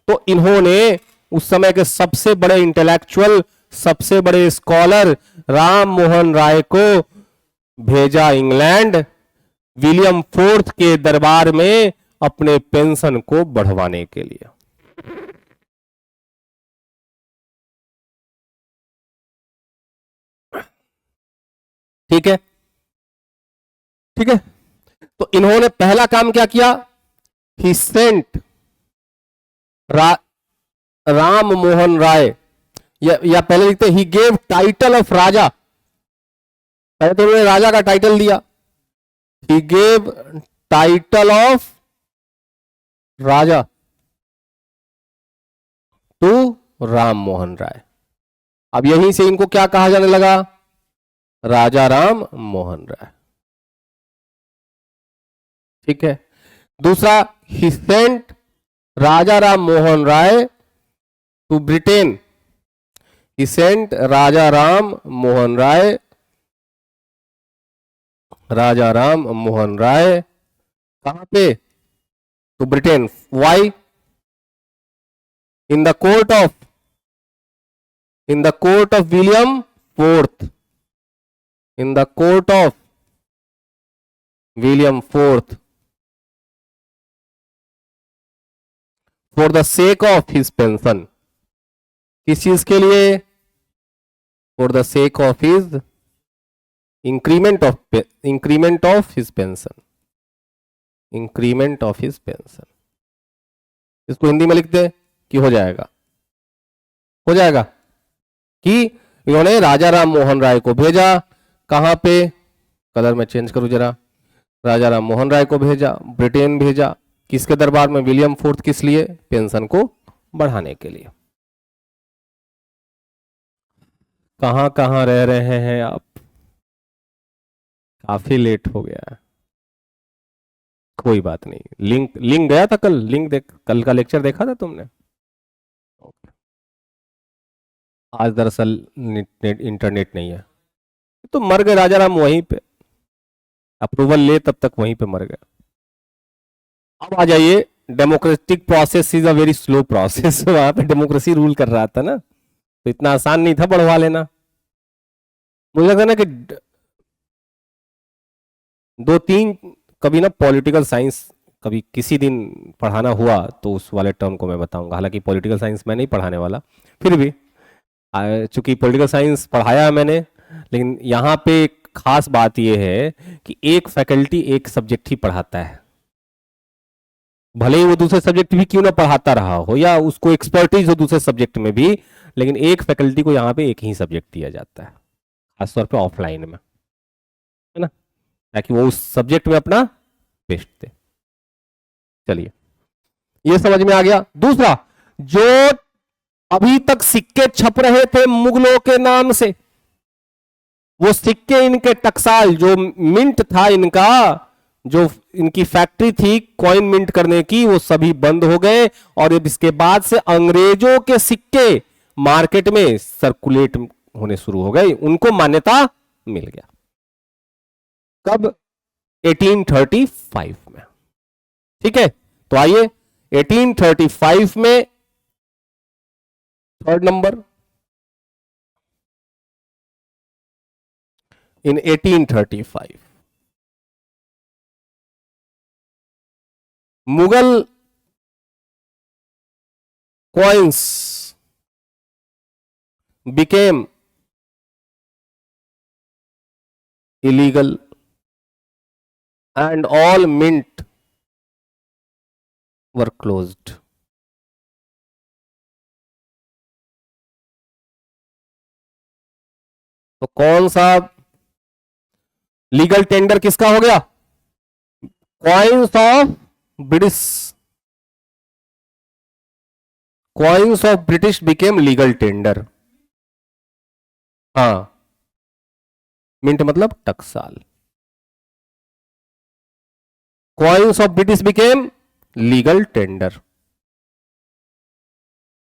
तो इन्होंने उस समय के सबसे बड़े इंटेलेक्चुअल, सबसे बड़े स्कॉलर राम मोहन राय को भेजा इंग्लैंड, विलियम फोर्थ के दरबार में अपने पेंशन को बढ़वाने के लिए। ठीक है, ठीक है, तो इन्होंने पहला काम क्या किया, ही सेंट राम मोहन राय, या पहले लिखते he gave title of Raja, पहले तो उन्होंने राजा का टाइटल दिया, he gave title of Raja to Ram Mohan Roy. अब यहीं से इनको क्या कहा जाने लगा, राजा राम मोहन राय, ठीक है। दूसरा, he sent Raja Ram Mohan Roy to Britain, he sent Raja Ram Mohan Roy, Raja Ram Mohan Roy कहां पे, to Britain, why, in the court of William fourth, in the court of William fourth, for the sake of his pension, किस चीज के लिए, for the sake of his increment of his pension, increment of his pension, इसको हिंदी में लिख दे कि हो जाएगा कि इन्होंने राजा राम मोहन राय को भेजा, कहां पे, कलर में चेंज करूं जरा, राजा राम मोहन राय को भेजा, ब्रिटेन भेजा, किसके दरबार में, विलियम फोर्थ, किस लिए, पेंशन को बढ़ाने के लिए। कहां कहां रह रहे हैं आप, काफी लेट हो गया है, कोई बात नहीं, लिंक गया था कल, कल का लेक्चर देखा था तुमने, आज दरअसल इंटरनेट नहीं है, तो मर गए राजा राम वहीं पे, अप्रूवल ले तब तक वहीं पे मर गए। अब आ जाइए, democratic process is a very slow process, वहां पे डेमोक्रेसी रूल कर रहा था ना, तो इतना आसान नहीं था बढ़वा लेना। मुझे लगता है ना कि दो तीन कभी ना पॉलिटिकल साइंस कभी किसी दिन पढ़ाना हुआ तो उस वाले टर्म को मैं बताऊंगा, हालांकि पॉलिटिकल साइंस मैं नहीं पढ़ाने वाला, फिर भी चूंकि पॉलिटिकल साइंस पढ़ाया है मैंने, लेकिन यहाँ पे एक खास बात यह है कि एक फैकल्टी एक सब्जेक्ट ही पढ़ाता है, भले ही वो दूसरे सब्जेक्ट भी क्यों ना पढ़ाता रहा हो या उसको एक्सपर्टीज हो दूसरे सब्जेक्ट में भी, लेकिन एक फैकल्टी को यहाँ पे एक ही सब्जेक्ट दिया जाता है, खासतौर पे ऑफलाइन में, है ना, ताकि वो उस सब्जेक्ट में अपना बेस्ट दे। चलिए ये समझ में आ गया। दूसरा, जो अभी तक सिक्के छप रहे थे मुगलों के नाम से, वो सिक्के इनके टकसाल, जो मिंट था इनका, जो इनकी फैक्ट्री थी कॉइन मिंट करने की, वो सभी बंद हो गए, और इसके बाद से अंग्रेजों के सिक्के मार्केट में सर्कुलेट होने शुरू हो गए, उनको मान्यता मिल गया। कब? 1835 में, ठीक है। तो आइए 1835 में third number, in 1835. Mughal coins became illegal and all mint were closed. तो कौन सा लीगल टेंडर किसका हो गया? Coins of British, coins of British became legal tender. हाँ, मिंट मतलब टकसाल। Coins of British became legal tender,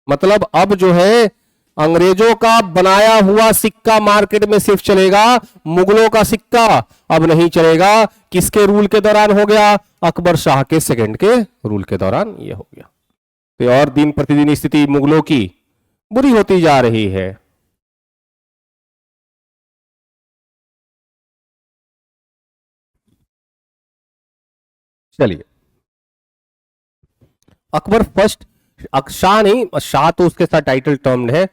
मतलब अब जो है अंग्रेजों का बनाया हुआ सिक्का मार्केट में सिर्फ चलेगा, मुगलों का सिक्का अब नहीं चलेगा। किसके रूल के दौरान हो गया? अकबर शाह के सेकंड के रूल के दौरान ये हो गया। तो और दिन प्रतिदिन स्थिति मुगलों की बुरी होती जा रही है। चलिए, अकबर फर्स्ट, शाह नहीं, शाह तो उसके साथ टाइटल टर्म्ड है।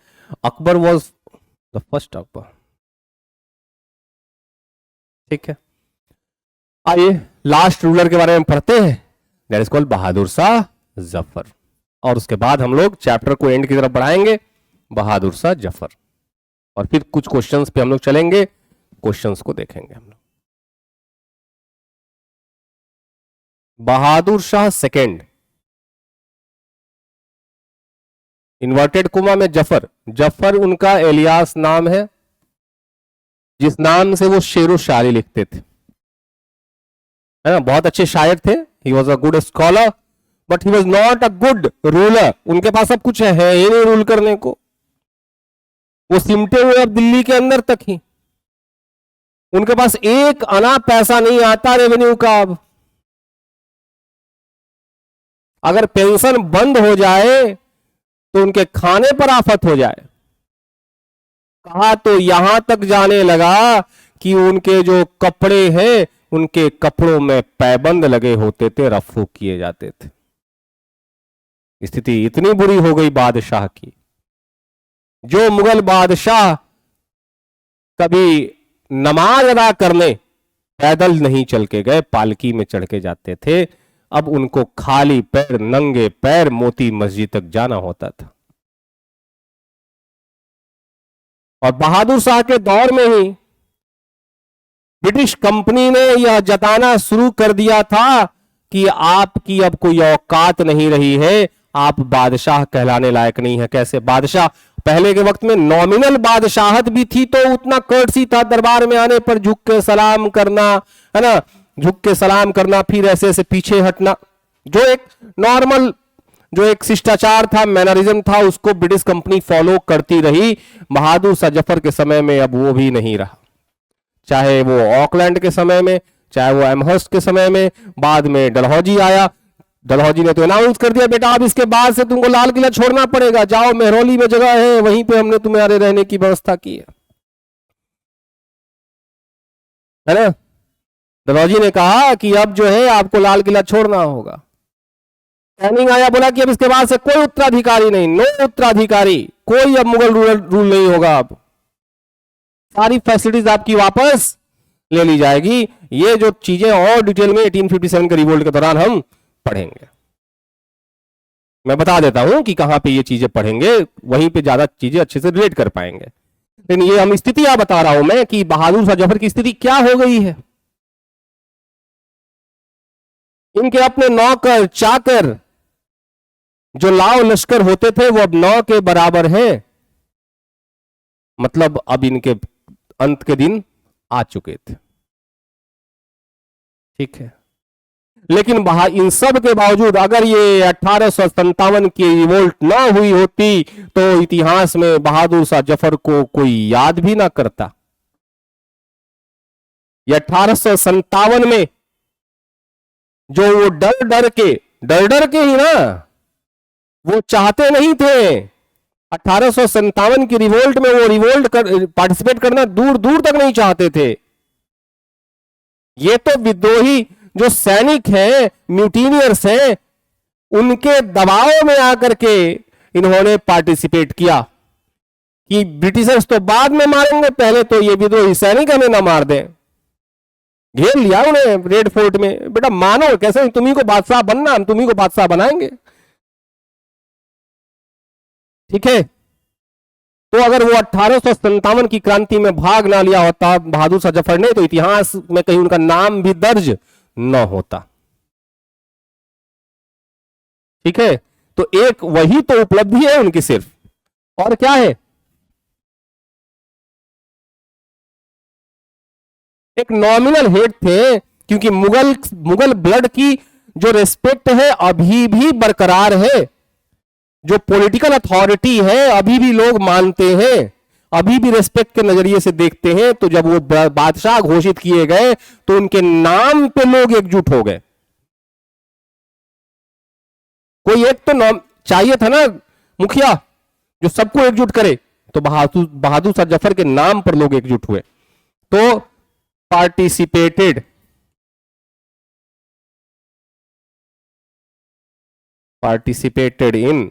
Akbar was the first Akbar. ठीक है, आइए लास्ट रूलर के बारे में पढ़ते हैं, that is called Bahadur Shah Zafar. और उसके बाद हम लोग चैप्टर को एंड की तरफ बढ़ाएंगे, बहादुर शाह जफर, और फिर कुछ क्वेश्चंस पे हम लोग चलेंगे, क्वेश्चंस को देखेंगे हम लोग। Bahadur Shah second, inverted coma में जफर, जफर उनका एलियास नाम है, जिस नाम से वो शेरो शायरी लिखते थे, है ना। बहुत अच्छे शायर थे, he was a good scholar, but he was not a good ruler. उनके पास सब कुछ है ही नहीं रूल करने को, वो सिमटे हुए अब दिल्ली के अंदर तक ही, उनके पास एक आना पैसा नहीं आता रेवेन्यू का। अब अगर पेंशन बंद हो जाए तो उनके खाने पर आफत हो जाए। कहा तो यहां तक जाने लगा कि उनके जो कपड़े हैं, उनके कपड़ों में पैबंद लगे होते थे, रफू किए जाते थे। स्थिति इतनी बुरी हो गई बादशाह की। जो मुगल बादशाह कभी नमाज अदा करने पैदल नहीं चल के गए, पालकी में चढ़ के जाते थे, अब उनको खाली पैर, नंगे पैर मोती मस्जिद तक जाना होता था। और बहादुर शाह के दौर में ही ब्रिटिश कंपनी ने यह जताना शुरू कर दिया था कि आपकी अब कोई औकात नहीं रही है, आप बादशाह कहलाने लायक नहीं है। कैसे बादशाह? पहले के वक्त में नॉमिनल बादशाहत भी थी, तो उतना कर्टसी था, दरबार में आने पर झुक के सलाम करना, है ना, झुक के सलाम करना, फिर ऐसे ऐसे पीछे हटना, जो एक नॉर्मल, जो एक शिष्टाचार था, मैनरिज्म था, उसको ब्रिटिश कंपनी फॉलो करती रही। बहादुर शाह जफर के समय में अब वो भी नहीं रहा, चाहे वो ऑकलैंड के समय में, चाहे वो एमहर्स्ट के समय में। बाद में डलहौजी आया, डलहौजी ने तो अनाउंस कर दिया, बेटा अब इसके बाद से तुमको लाल किला छोड़ना पड़ेगा, जाओ मेहरौली में जगह है, वहीं पे हमने तुम्हारे रहने की व्यवस्था की है ना। डलहौजी ने कहा कि अब जो है आपको लाल किला छोड़ना होगा। टाइमिंग आया, बोला कि अब इसके बाद से कोई उत्तराधिकारी नहीं, नो उत्तराधिकारी, कोई अब मुगल रूल नहीं होगा, अब सारी फैसिलिटीज आपकी वापस ले ली जाएगी। ये जो चीजें और डिटेल में 1857 के रिवोल्ट के दौरान हम पढ़ेंगे। मैं बता देता हूं कि कहां पे ये चीजें पढ़ेंगे, वहीं पे ज्यादा चीजें अच्छे से रिलेट कर पाएंगे। लेकिन ये हम स्थितियां बता रहा हूं मैं कि बहादुर शाह जफर की स्थिति क्या हो गई है। इनके अपने नौकर चाकर जो लाव लश्कर होते थे, वो अब 9 के बराबर है। मतलब अब इनके अंत के दिन आ चुके थे। ठीक है, लेकिन इन सब के बावजूद अगर ये 1857 की रिवोल्ट ना हुई होती तो इतिहास में बहादुर शाह जफर को कोई याद भी ना करता। ये 1857 में जो वो डर डर के ही ना, वो चाहते नहीं थे 1857 की रिवोल्ट में, वो रिवोल्ट पार्टिसिपेट करना दूर दूर तक नहीं चाहते थे। ये तो विद्रोही जो सैनिक हैं, म्यूटिनियर्स हैं, उनके दबाव में आकर के इन्होंने पार्टिसिपेट किया कि ब्रिटिशर्स तो बाद में मारेंगे, पहले तो ये विद्रोही सैनिक हमें ना मार दें। घेर लिया उन्हें रेड फोर्ट में, बेटा मानो कैसे, तुम्ही को बादशाह बनना, हम तुम्ही को बादशाह बनाएंगे। ठीक है, तो अगर वो 1857 की क्रांति में भाग ना लिया होता बहादुर शाह जफर ने, तो इतिहास में कहीं उनका नाम भी दर्ज न होता। ठीक है, तो एक वही तो उपलब्धि है उनकी सिर्फ, और क्या है, एक नॉमिनल हेड थे, क्योंकि मुगल ब्लड की जो रिस्पेक्ट है अभी भी बरकरार है, जो पॉलिटिकल अथॉरिटी है अभी भी लोग मानते हैं, अभी भी रिस्पेक्ट के नजरिए से देखते हैं। तो जब वो बादशाह घोषित किए गए तो उनके नाम पे लोग एकजुट हो गए। कोई एक तो चाहिए था ना मुखिया जो सबको एकजुट करे, तो बहादुर शाह जफर के नाम पर लोग एकजुट हुए। तो पार्टिसिपेटेड इन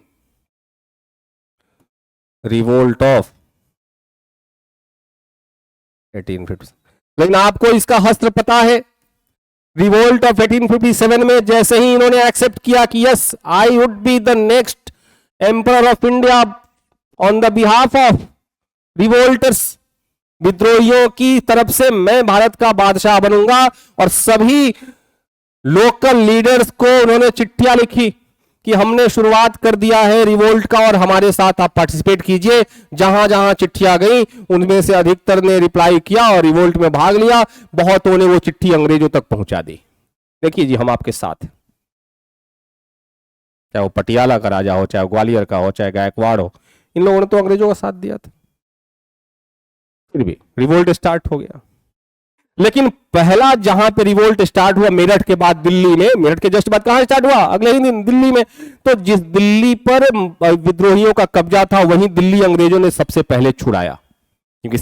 रिवोल्ट ऑफ 1857। लेकिन आपको इसका हस्त्र पता है, रिवोल्ट ऑफ 1857 में जैसे ही इन्होंने एक्सेप्ट किया कि yes I would be the next emperor of India on the behalf of revolters, विद्रोहियों की तरफ से मैं भारत का बादशाह बनूंगा, और सभी लोकल लीडर्स को उन्होंने चिट्ठियां लिखी कि हमने शुरुआत कर दिया है रिवोल्ट का और हमारे साथ आप पार्टिसिपेट कीजिए। जहां जहां चिट्ठियां गई उनमें से अधिकतर ने रिप्लाई किया और रिवोल्ट में भाग लिया। बहुतों ने वो चिट्ठी अंग्रेजों तक पहुंचा दी, देखिए जी हम आपके साथ हैं। चाहे वो पटियाला का राजा हो, चाहे ग्वालियर का हो, चाहे गायकवाड़ हो, इन लोगों ने तो अंग्रेजों का साथ दिया था। फिर भी रिवोल्ट स्टार्ट हो गया। लेकिन पहला जहां पे रिवोल्ट स्टार्ट हुआ मेरठ के बाद दिल्ली में, मेरठ के जस्ट बाद कहां स्टार्ट हुआ, अगले ही दिन दिल्ली में। तो जिस दिल्ली पर विद्रोहियों का कब्जा था वहीं दिल्ली अंग्रेजों ने सबसे पहले छुड़ाया, क्योंकि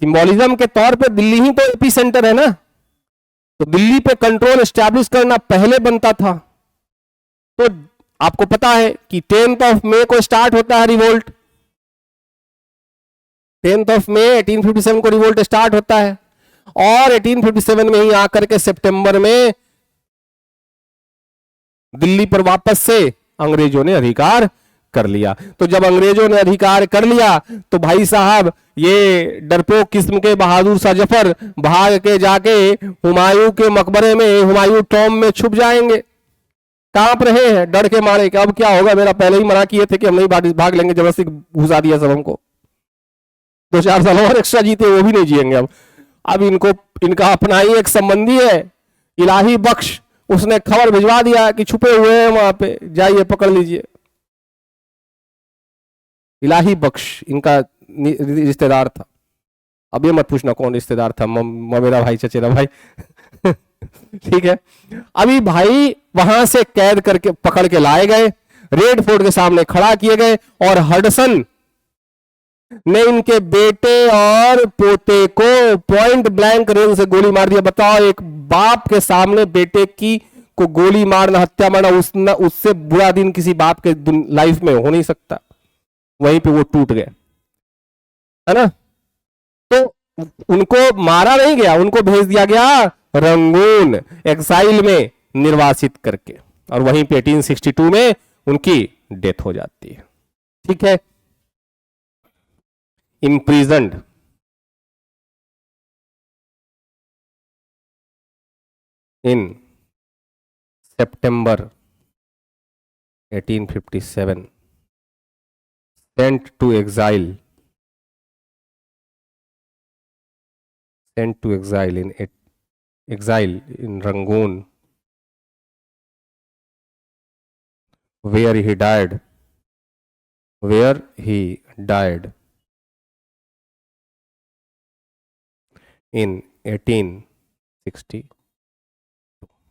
सिंबॉलिज्म के तौर पे दिल्ली ही तो एपी सेंटर है ना, तो दिल्ली पे कंट्रोल एस्टैब्लिश करना पहले बनता था। तो आपको पता है कि 10 मई को स्टार्ट होता है रिवोल्ट, 10 मई 1857 को रिवोल्ट स्टार्ट होता है, और 1857 में ही आकर के सितंबर में दिल्ली पर वापस से अंग्रेजों ने अधिकार कर लिया। तो जब अंग्रेजों ने अधिकार कर लिया तो भाई साहब ये डरपोक किस्म के बहादुर शाह जफर भाग के जाके हुमायूं के मकबरे में, हुमायूं टॉम में छुप जाएंगे। कांप रहे हैं डर के मारे कि अब क्या होगा, मेरा पहले ही मना किए थे कि हम नहीं भाग लेंगे, जबरदस्ती घुसा दिया सब हमको, 2-4 साल और एक्स्ट्रा जीते वो भी नहीं जिएंगे। अब इनका अपना ही एक संबंधी है इलाही बख्श, उसने खबर भिजवा दिया कि छुपे हुए हैं वहां पे, जाइए पकड़ लीजिए। इलाही बख्श इनका रिश्तेदार था, अब ये मत पूछना कौन रिश्तेदार था, मेरा भाई चचेरा भाई ठीक है। अभी भाई वहां से कैद करके पकड़ के लाए गए, रेड फोर्ट के सामने खड़ा किए गए, और हडसन ने इनके बेटे और पोते को पॉइंट ब्लैंक रेंज से गोली मार दिया। बताओ, एक बाप के सामने बेटे की को गोली मारना, हत्या मारना, उससे बुरा दिन किसी बाप के लाइफ में हो नहीं सकता। वहीं पे वो टूट गए, है ना। तो उनको मारा नहीं गया, उनको भेज दिया गया रंगून, एक्साइल में निर्वासित करके, और वहीं पे 1862 में उनकी डेथ हो जाती है। ठीक है, imprisoned in September 1857, sent to exile in Rangoon, where he died in 1860।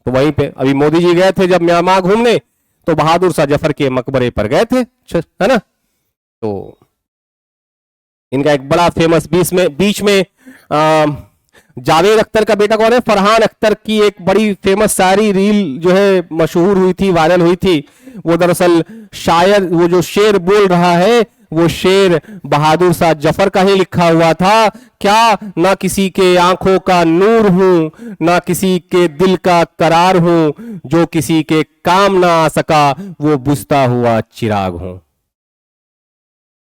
तो वहीं पे अभी मोदी जी गए थे जब म्यांमार घूमने, तो बहादुर शाह जफर के मकबरे पर गए थे, है ना। तो इनका एक बड़ा फेमस बीच में जावेद अख्तर का बेटा कौन है? फरहान अख्तर की एक बड़ी फेमस सारी रील जो है मशहूर हुई थी, वायरल हुई थी। वो दरअसल शायर, वो जो शेर बोल रहा है वो शेर बहादुर शाह जफर का ही लिखा हुआ था। क्या? ना किसी के आंखों का नूर हूं, ना किसी के दिल का करार हूं, जो किसी के काम ना आ सका वो बुझता हुआ चिराग हूं।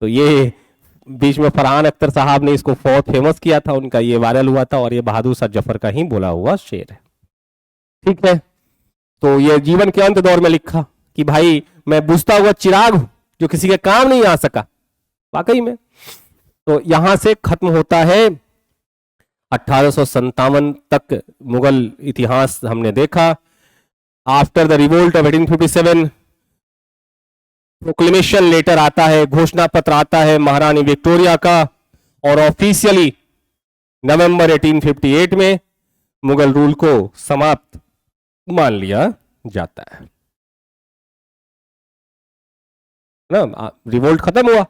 तो ये बीच में फरहान अख्तर साहब ने इसको बहुत फेमस किया था, उनका ये वायरल हुआ था, और ये बहादुर शाह जफर का ही बोला हुआ शेर है। ठीक है, तो ये जीवन के अंत दौर में लिखा कि भाई मैं बुझता हुआ चिराग हूं जो किसी के काम नहीं आ सका। वाकई में। तो यहां से खत्म होता है 1857 तक मुगल इतिहास हमने देखा। After the revolt of 1857 proclamation letter आता है, घोषणा पत्र आता है महारानी विक्टोरिया का, और ऑफिशियली नवंबर 1858 में मुगल रूल को समाप्त मान लिया जाता है ना। रिवोल्ट खत्म हुआ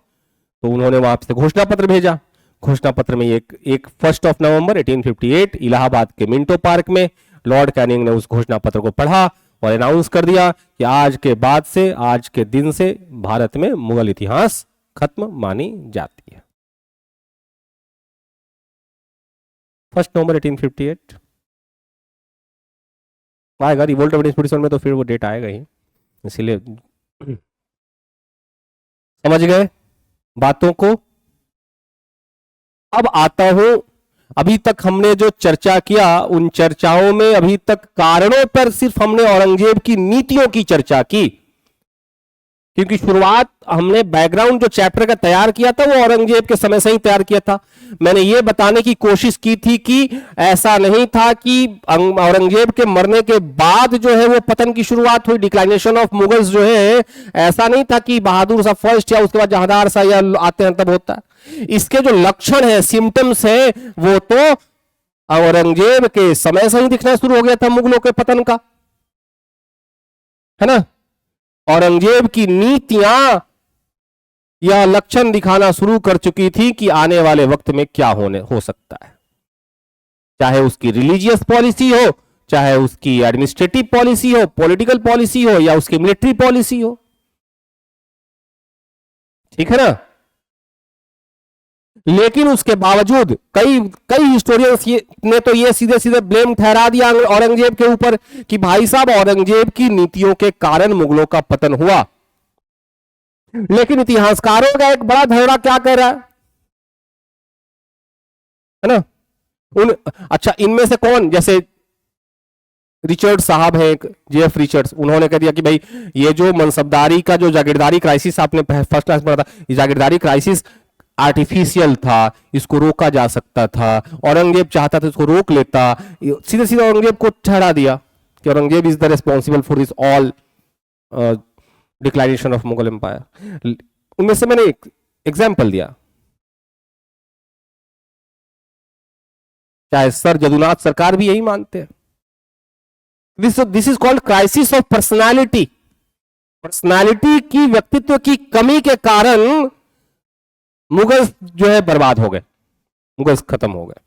तो उन्होंने वहां से घोषणा पत्र भेजा। घोषणा पत्र में एक 1 नवंबर 1858 इलाहाबाद के मिंटो पार्क में लॉर्ड कैनिंग ने उस घोषणा पत्र को पढ़ा और अनाउंस कर दिया कि आज के बाद से, आज के दिन से भारत में मुगल इतिहास खत्म मानी जाती है। 1 नवंबर 1858 आएगा। रिवोल्ट ऑफ 1847 में तो फिर वो डेट आएगा ही, इसीलिए समझ गए बातों को। अब आता हूं, अभी तक हमने जो चर्चा किया उन चर्चाओं में अभी तक कारणों पर सिर्फ हमने औरंगजेब की नीतियों की चर्चा की, क्योंकि शुरुआत हमने बैकग्राउंड जो चैप्टर का तैयार किया था वो औरंगजेब के समय से ही तैयार किया था। मैंने ये बताने की कोशिश की थी कि ऐसा नहीं था कि औरंगजेब के मरने के बाद जो है वो पतन की शुरुआत हुई, डिक्लाइनेशन ऑफ मुगल्स जो है, ऐसा नहीं था कि बहादुर शाह फर्स्ट या उसके बाद जहांदार शाह या आते हैं तब होता है। इसके जो लक्षण है, सिम्टम्स है, वो तो औरंगजेब के समय से ही दिखना शुरू हो गया था मुगलों के पतन का, है ना। औरंगजेब की नीतियां यह लक्षण दिखाना शुरू कर चुकी थी कि आने वाले वक्त में क्या हो सकता है, चाहे उसकी रिलीजियस पॉलिसी हो, चाहे उसकी एडमिनिस्ट्रेटिव पॉलिसी हो, पॉलिटिकल पॉलिसी हो, या उसकी मिलिट्री पॉलिसी हो। ठीक है ना। लेकिन उसके बावजूद कई कई हिस्टोरियंस ने तो ये सीधे सीधे ब्लेम ठहरा दिया औरंगजेब के ऊपर कि भाई साहब औरंगजेब की नीतियों के कारण मुगलों का पतन हुआ। लेकिन इतिहासकारों का एक बड़ा धड़ा क्या कह रहा है ना। अच्छा, इनमें से कौन, जैसे रिचर्ड साहब है एक, जेएफ रिचर्ड्स, उन्होंने कह दिया कि भाई ये जो मनसबदारी का जो जागीरदारी क्राइसिस आपने फर्स्ट क्लास में पढ़ा था, ये जागीरदारी क्राइसिस आर्टिफिशियल था, इसको रोका जा सकता था। औरंगजेब चाहता था इसको रोक लेता। सीधे सीधे औरंगजेब को ठहरा दिया कि Aurangzeb is the responsible for this all declination of Mughal empire. उनमें से मैंने एक एग्जाम्पल दिया, चाहे सर जदुनाथ सरकार भी यही मानते हैं। This is called crisis of personality. Personality की, व्यक्तित्व की कमी के कारण मुगल जो है बर्बाद हो गए, मुगल खत्म हो गए।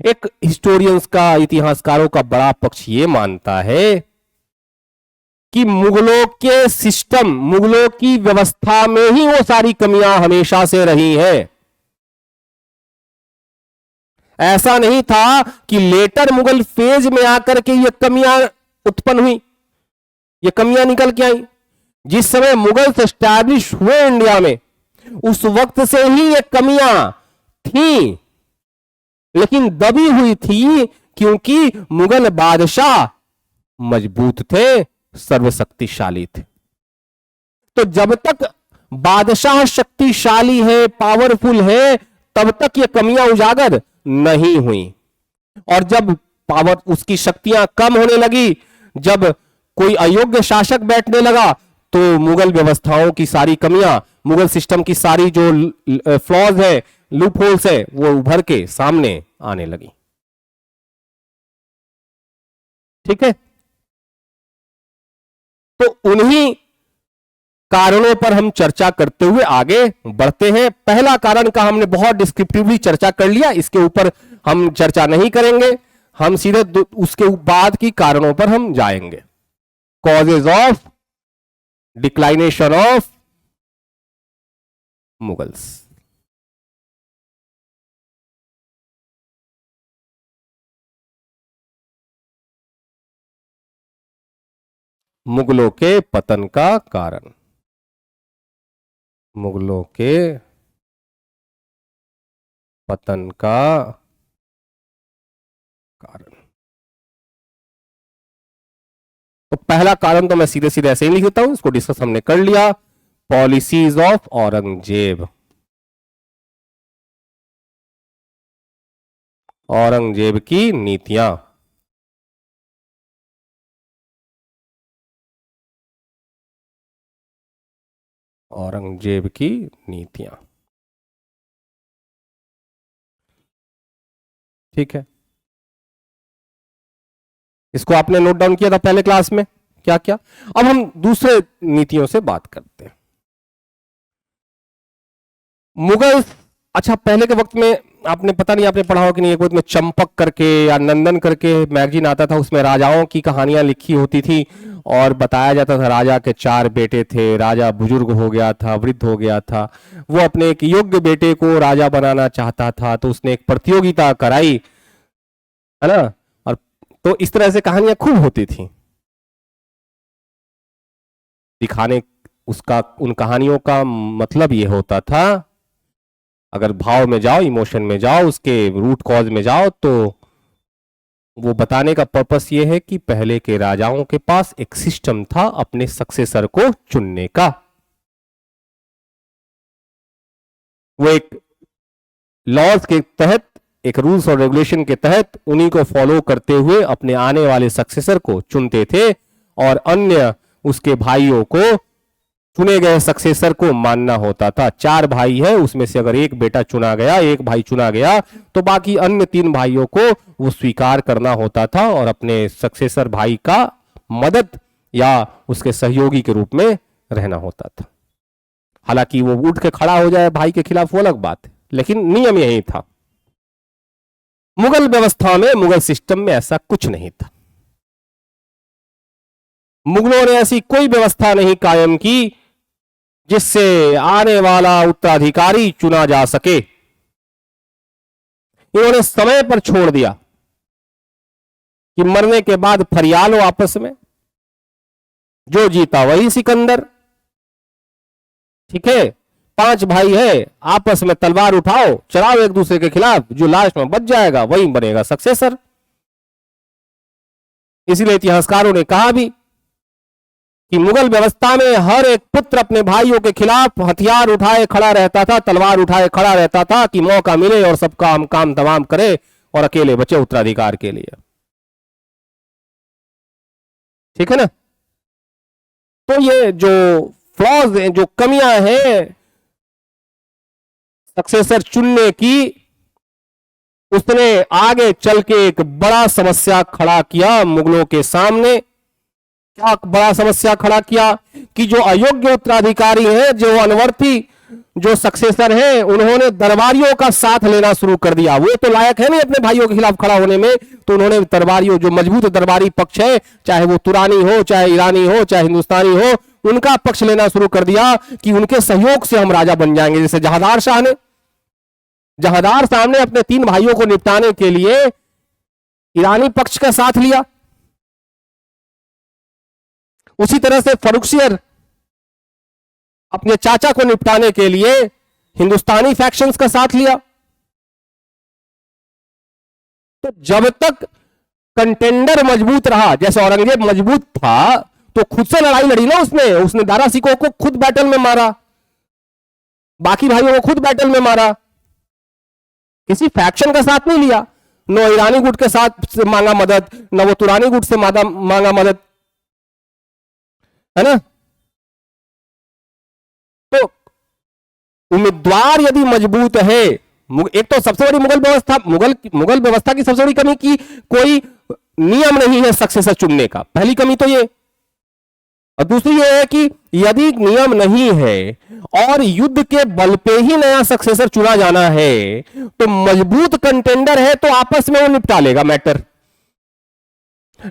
एक हिस्टोरियंस का, इतिहासकारों का बड़ा पक्ष यह मानता है कि मुगलों के सिस्टम, मुगलों की व्यवस्था में ही वो सारी कमियां हमेशा से रही हैं। ऐसा नहीं था कि लेटर मुगल फेज में आकर के ये कमियां उत्पन्न हुई, ये कमियां निकल के आई। जिस समय मुगल एस्टैब्लिश हुए इंडिया में, उस वक्त से ही ये कमियां थी, लेकिन दबी हुई थी क्योंकि मुगल बादशाह मजबूत थे, सर्वशक्तिशाली थे। तो जब तक बादशाह शक्तिशाली है, पावरफुल है, तब तक ये कमियां उजागर नहीं हुई। और जब पावर, उसकी शक्तियां कम होने लगी, जब कोई अयोग्य शासक बैठने लगा, तो मुगल व्यवस्थाओं की सारी कमियां, मुगल सिस्टम की सारी जो फ्लॉज है, लूप होल्स है, वो उभर के सामने आने लगी। ठीक है। तो उन्हीं कारणों पर हम चर्चा करते हुए आगे बढ़ते हैं। पहला कारण का हमने बहुत डिस्क्रिप्टिवली चर्चा कर लिया, इसके ऊपर हम चर्चा नहीं करेंगे, हम सीधे उसके बाद की कारणों पर हम जाएंगे। Causes of declination of Mughals. मुगलों के पतन का कारण, मुगलों के पतन का कारण। तो पहला कारण तो मैं सीधे सीधे ऐसे ही लिख देता हूं, इसको डिस्कस हमने कर लिया। पॉलिसीज ऑफ औरंगजेब, औरंगजेब की नीतियां। औरंगजेब की नीतियां, ठीक है। इसको आपने नोट डाउन किया था पहले क्लास में, क्या क्या। अब हम दूसरे नीतियों से बात करते हैं। मुगल, अच्छा पहले के वक्त में आपने पता नहीं आपने पढ़ा हो कि नहीं, एक वक्त में चंपक करके या नंदन करके मैगजीन आता था, उसमें राजाओं की कहानियां लिखी होती थी और बताया जाता था राजा के 4 बेटे थे, राजा बुजुर्ग हो गया था, वृद्ध हो गया था, वो अपने एक योग्य बेटे को राजा बनाना चाहता था, तो उसने एक प्रतियोगिता कराई, है ना। और तो इस तरह से कहानियां खूब होती थी। दिखाने उसका, उन कहानियों का मतलब ये होता था, अगर भाव में जाओ, इमोशन में जाओ, उसके रूट कॉज में जाओ, तो वो बताने का पर्पस ये है कि पहले के राजाओं के पास एक सिस्टम था अपने सक्सेसर को चुनने का। वो एक लॉज के तहत, एक रूल्स और रेगुलेशन के तहत उन्हीं को फॉलो करते हुए अपने आने वाले सक्सेसर को चुनते थे, और अन्य उसके भाइयों को चुने गए सक्सेसर को मानना होता था। 4 भाई है, उसमें से अगर एक बेटा चुना गया, एक भाई चुना गया, तो बाकी अन्य 3 भाइयों को वो स्वीकार करना होता था और अपने सक्सेसर भाई का मदद या उसके सहयोगी के रूप में रहना होता था। हालांकि वो उठ के खड़ा हो जाए भाई के खिलाफ वो अलग बात है, लेकिन नियम यही था। मुगल व्यवस्था में, मुगल सिस्टम में ऐसा कुछ नहीं था। मुगलों ने ऐसी कोई व्यवस्था नहीं कायम की जिससे आने वाला उत्तराधिकारी चुना जा सके। इन्होंने समय पर छोड़ दिया कि मरने के बाद फरियाल हो आपस में, जो जीता वही सिकंदर, ठीक है। 5 भाई है, आपस में तलवार उठाओ, चलाओ एक दूसरे के खिलाफ, जो लास्ट में बच जाएगा वही बनेगा सक्सेसर। इसीलिए इतिहासकारों ने कहा भी कि मुगल व्यवस्था में हर एक पुत्र अपने भाइयों के खिलाफ हथियार उठाए खड़ा रहता था, तलवार उठाए खड़ा रहता था कि मौका मिले और सब काम तमाम करे और अकेले बचे उत्तराधिकार के लिए, ठीक है ना। तो ये जो फ्लॉज हैं, जो कमियां हैं सक्सेसर चुनने की, उसने आगे चल के एक बड़ा समस्या खड़ा किया मुगलों के सामने। क्या बड़ा समस्या खड़ा किया कि जो अयोग्य उत्तराधिकारी हैं, जो अनवर्थी जो सक्सेसर हैं, उन्होंने दरबारियों का साथ लेना शुरू कर दिया। वो तो लायक है नहीं अपने भाइयों के खिलाफ खड़ा होने में, तो उन्होंने दरबारियों, जो मजबूत दरबारी पक्ष है, चाहे वो तुरानी हो, चाहे ईरानी हो, चाहे हिंदुस्तानी हो, उनका पक्ष लेना शुरू कर दिया कि उनके सहयोग से हम राजा बन जाएंगे। जैसे जहांदार शाह ने अपने 3 भाइयों को निपटाने के लिए ईरानी पक्ष का साथ लिया। उसी तरह से फर्रुखसियर अपने चाचा को निपटाने के लिए हिंदुस्तानी फैक्शंस का साथ लिया। तो जब तक कंटेंडर मजबूत रहा, जैसे औरंगजेब मजबूत था तो खुद से लड़ाई लड़ी ना, उसने दारा सिकोह को खुद बैटल में मारा, बाकी भाइयों को खुद बैटल में मारा, किसी फैक्शन का साथ नहीं लिया। न ईरानी गुट के साथ मांगा मदद, न वो तुरानी गुट से मांगा मदद, है ना। तो उम्मीदवार यदि मजबूत है, एक तो सबसे बड़ी मुगल व्यवस्था की सबसे बड़ी कमी की कोई नियम नहीं है सक्सेसर चुनने का, पहली कमी तो ये। और दूसरी ये है कि यदि नियम नहीं है और युद्ध के बल पे ही नया सक्सेसर चुना जाना है, तो मजबूत कंटेंडर है तो आपस में वो निपटा लेगा मैटर।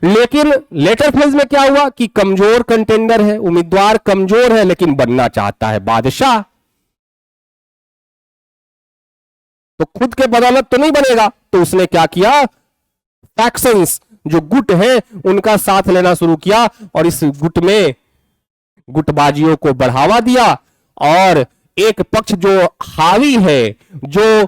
लेकिन लेटर फेज में क्या हुआ कि कमजोर कंटेंडर है, उम्मीदवार कमजोर है लेकिन बनना चाहता है बादशाह, तो खुद के बदौलत तो नहीं बनेगा। तो उसने क्या किया, फैक्शंस जो गुट है उनका साथ लेना शुरू किया और इस गुट में गुटबाजियों को बढ़ावा दिया। और एक पक्ष जो हावी है, जो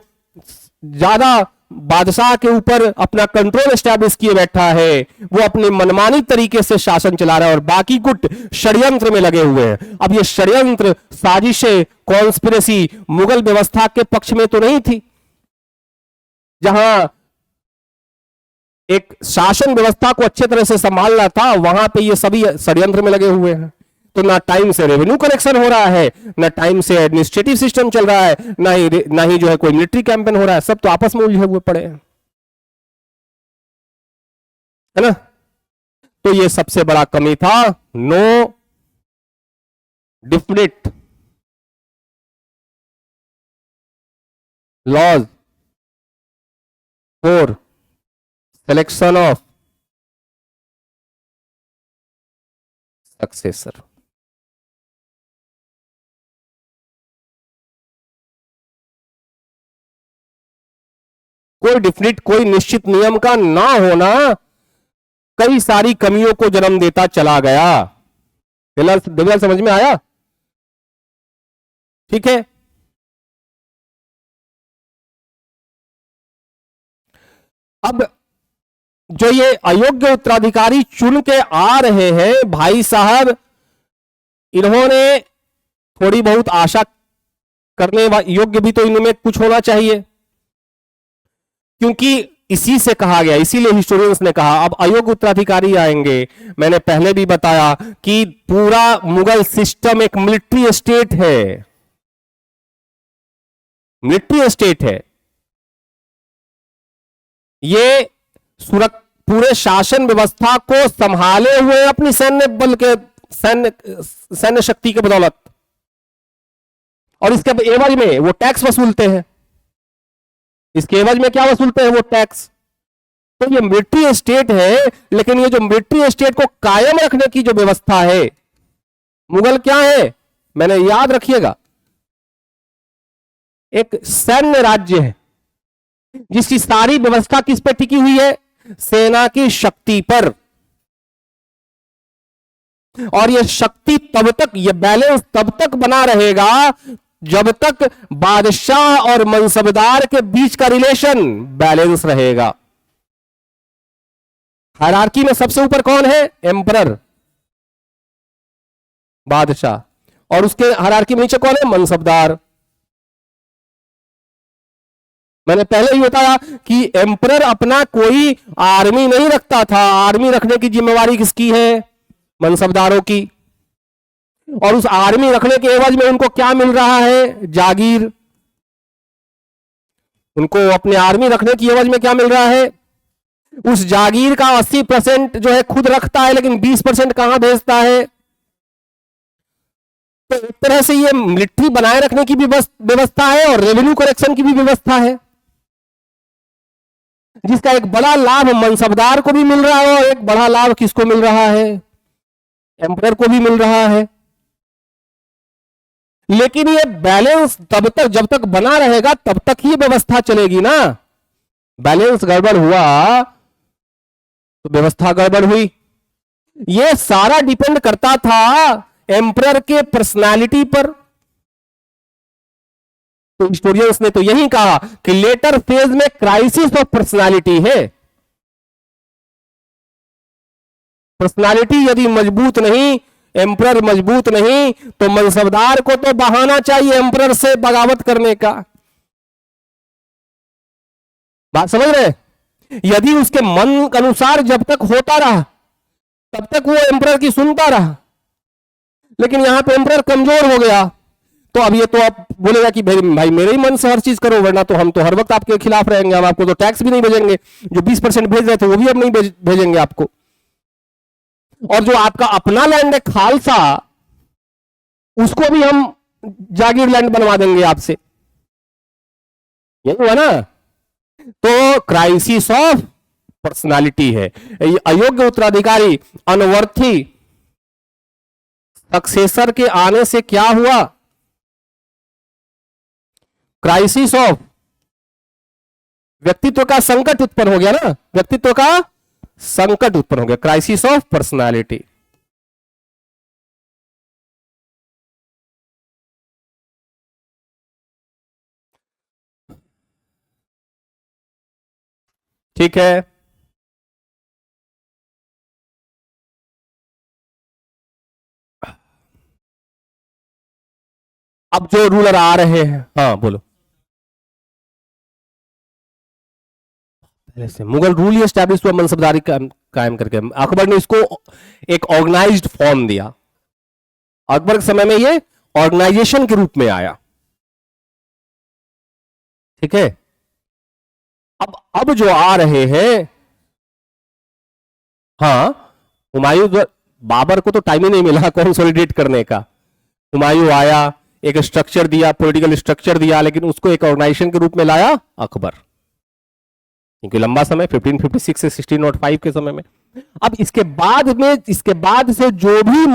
ज्यादा बादशाह के ऊपर अपना कंट्रोल एस्टैब्लिश किए बैठा है, वो अपने मनमानी तरीके से शासन चला रहा है और बाकी गुट षड्यंत्र में लगे हुए हैं। अब ये षड्यंत्र, साजिशें, कॉन्स्पिरेसी मुगल व्यवस्था के पक्ष में तो नहीं थी, जहां एक शासन व्यवस्था को अच्छे तरह से संभालना था, वहां पे ये सभी षड्यंत्र में लगे हुए हैं। तो ना टाइम से रेवेन्यू कलेक्शन हो रहा है, ना टाइम से एडमिनिस्ट्रेटिव सिस्टम चल रहा है, ना ही जो है कोई मिलिट्री कैंपेन हो रहा है, सब तो आपस में उलझे हुए पड़े हैं, है ना। तो ये सबसे बड़ा कमी था, no definite laws for selection of successor. कोई डिफिनिट, कोई निश्चित नियम का ना होना कई सारी कमियों को जन्म देता चला गया। दिव्याल समझ में आया? ठीक है। अब जो ये अयोग्य उत्तराधिकारी चुन के आ रहे हैं भाई साहब, इन्होंने थोड़ी बहुत आशा करने योग्य भी तो इनमें कुछ होना चाहिए, क्योंकि इसी से कहा गया, इसीलिए हिस्टोरियंस ने कहा अब अयोग्य उत्तराधिकारी आएंगे। मैंने पहले भी बताया कि पूरा मुगल सिस्टम एक मिलिट्री स्टेट है, मिलिट्री स्टेट है। ये पूरे शासन व्यवस्था को संभाले हुए अपनी सैन्य बल के सैन्य शक्ति के बदौलत, और इसके एवज में वो टैक्स वसूलते हैं। इसके एवज में क्या वसूलते हैं? वो टैक्स। तो ये मिलिट्री स्टेट है, लेकिन ये जो मिलिट्री स्टेट को कायम रखने की जो व्यवस्था है, मुगल क्या है, मैंने याद रखिएगा, एक सैन्य राज्य है जिसकी सारी व्यवस्था किस पर टिकी हुई है? सेना की शक्ति पर। और यह शक्ति तब तक, यह बैलेंस तब तक बना रहेगा जब तक बादशाह और मनसबदार के बीच का रिलेशन बैलेंस रहेगा। हायरार्की में सबसे ऊपर कौन है? एम्परर, बादशाह, और उसके हायरार्की में नीचे कौन है? मनसबदार। मैंने पहले ही बताया कि एम्परर अपना कोई आर्मी नहीं रखता था, आर्मी रखने की जिम्मेवारी किसकी है? मनसबदारों की। और उस आर्मी रखने के एवज में उनको क्या मिल रहा है? जागीर। उनको अपने आर्मी रखने की एवज में क्या मिल रहा है? उस जागीर का 80% जो है खुद रखता है, लेकिन 20% कहां भेजता है? तो एक तरह से ये मिलिट्री बनाए रखने की भी व्यवस्था है और रेवेन्यू कलेक्शन की भी व्यवस्था है, जिसका एक बड़ा लाभ मनसबदार को भी मिल रहा है और एक बड़ा लाभ किसको मिल रहा है? एम्परर को भी मिल रहा है। लेकिन ये बैलेंस तब तक, जब तक बना रहेगा तब तक ही व्यवस्था चलेगी ना। बैलेंस गड़बड़ हुआ तो व्यवस्था गड़बड़ हुई। ये सारा डिपेंड करता था एम्परर के पर्सनालिटी पर। तो हिस्टोरियंस ने तो यही कहा कि लेटर फेज में क्राइसिस ऑफ पर्सनालिटी है। पर्सनालिटी यदि मजबूत नहीं, एम्परर मजबूत नहीं, तो मनसबदार को तो बहाना चाहिए एम्परर से बगावत करने का। बात समझ रहे? यदि उसके मन के अनुसार जब तक होता रहा तब तक वो एम्परर की सुनता रहा, लेकिन यहां पे एम्परर कमजोर हो गया, तो अब ये तो आप बोलेगा कि भाई मेरे ही मन से हर चीज करो, वरना तो हम तो हर वक्त आपके खिलाफ रहेंगे, हम आपको तो टैक्स भी नहीं भेजेंगे, जो 20% भेज रहे थे वो भी अब नहीं भेजेंगे आपको। और जो आपका अपना लैंड है खालसा, उसको भी हम जागीर लैंड बनवा देंगे आपसे। यही हुआ ना। तो क्राइसिस ऑफ पर्सनालिटी है। अयोग्य उत्तराधिकारी, अनवर्थी सक्सेसर के आने से क्या हुआ? क्राइसिस ऑफ, व्यक्तित्व का संकट उत्पन्न हो गया ना, व्यक्तित्व का संकट उत्पन्न हो गया, क्राइसिस ऑफ पर्सनालिटी। ठीक है, अब जो रूलर आ रहे हैं, हाँ बोलो। पहले से मुगल रूल ही एस्टैब्लिश हुआ मनसबदारी कायम करके। अकबर ने इसको एक ऑर्गेनाइज्ड फॉर्म दिया। अकबर के समय में ये ऑर्गेनाइजेशन के रूप में आया। ठीक है, अब जो आ रहे हैं, हाँ, हुमायूं, बाबर को तो टाइम ही नहीं मिला कंसोलिडेट करने का। हुमायूं आया, एक स्ट्रक्चर दिया, पॉलिटिकल स्ट्रक्चर दिया, लेकिन उसको एक ऑर्गेनाइजेशन के रूप में लाया अकबर, क्योंकि लंबा समय 1556 से 1605 के समय में। अब इसके बाद से जो भी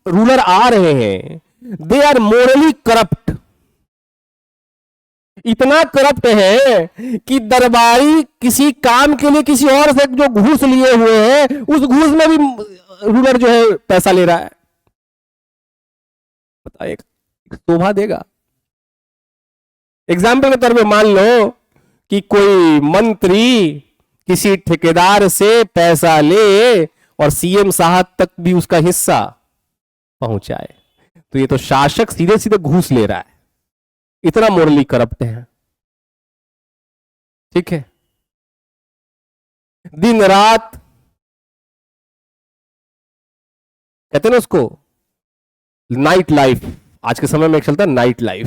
रूलर आ रहे हैं, दे आर मोरली करप्ट। इतना करप्ट है कि दरबारी किसी काम के लिए किसी और से जो घूस लिए हुए हैं, उस घूस में भी रूलर जो है पैसा ले रहा है। बताइए, शोभा देगा? एग्जाम्पल के तौर पे मान लो कि कोई मंत्री किसी ठेकेदार से पैसा ले और सीएम साहब तक भी उसका हिस्सा पहुंचाए, तो ये तो शासक सीधे सीधे घूस ले रहा है। इतना मोरली करप्ट है। ठीक है, दिन रात कहते हैं ना उसको, नाइट लाइफ। आज के समय में चलता है night life,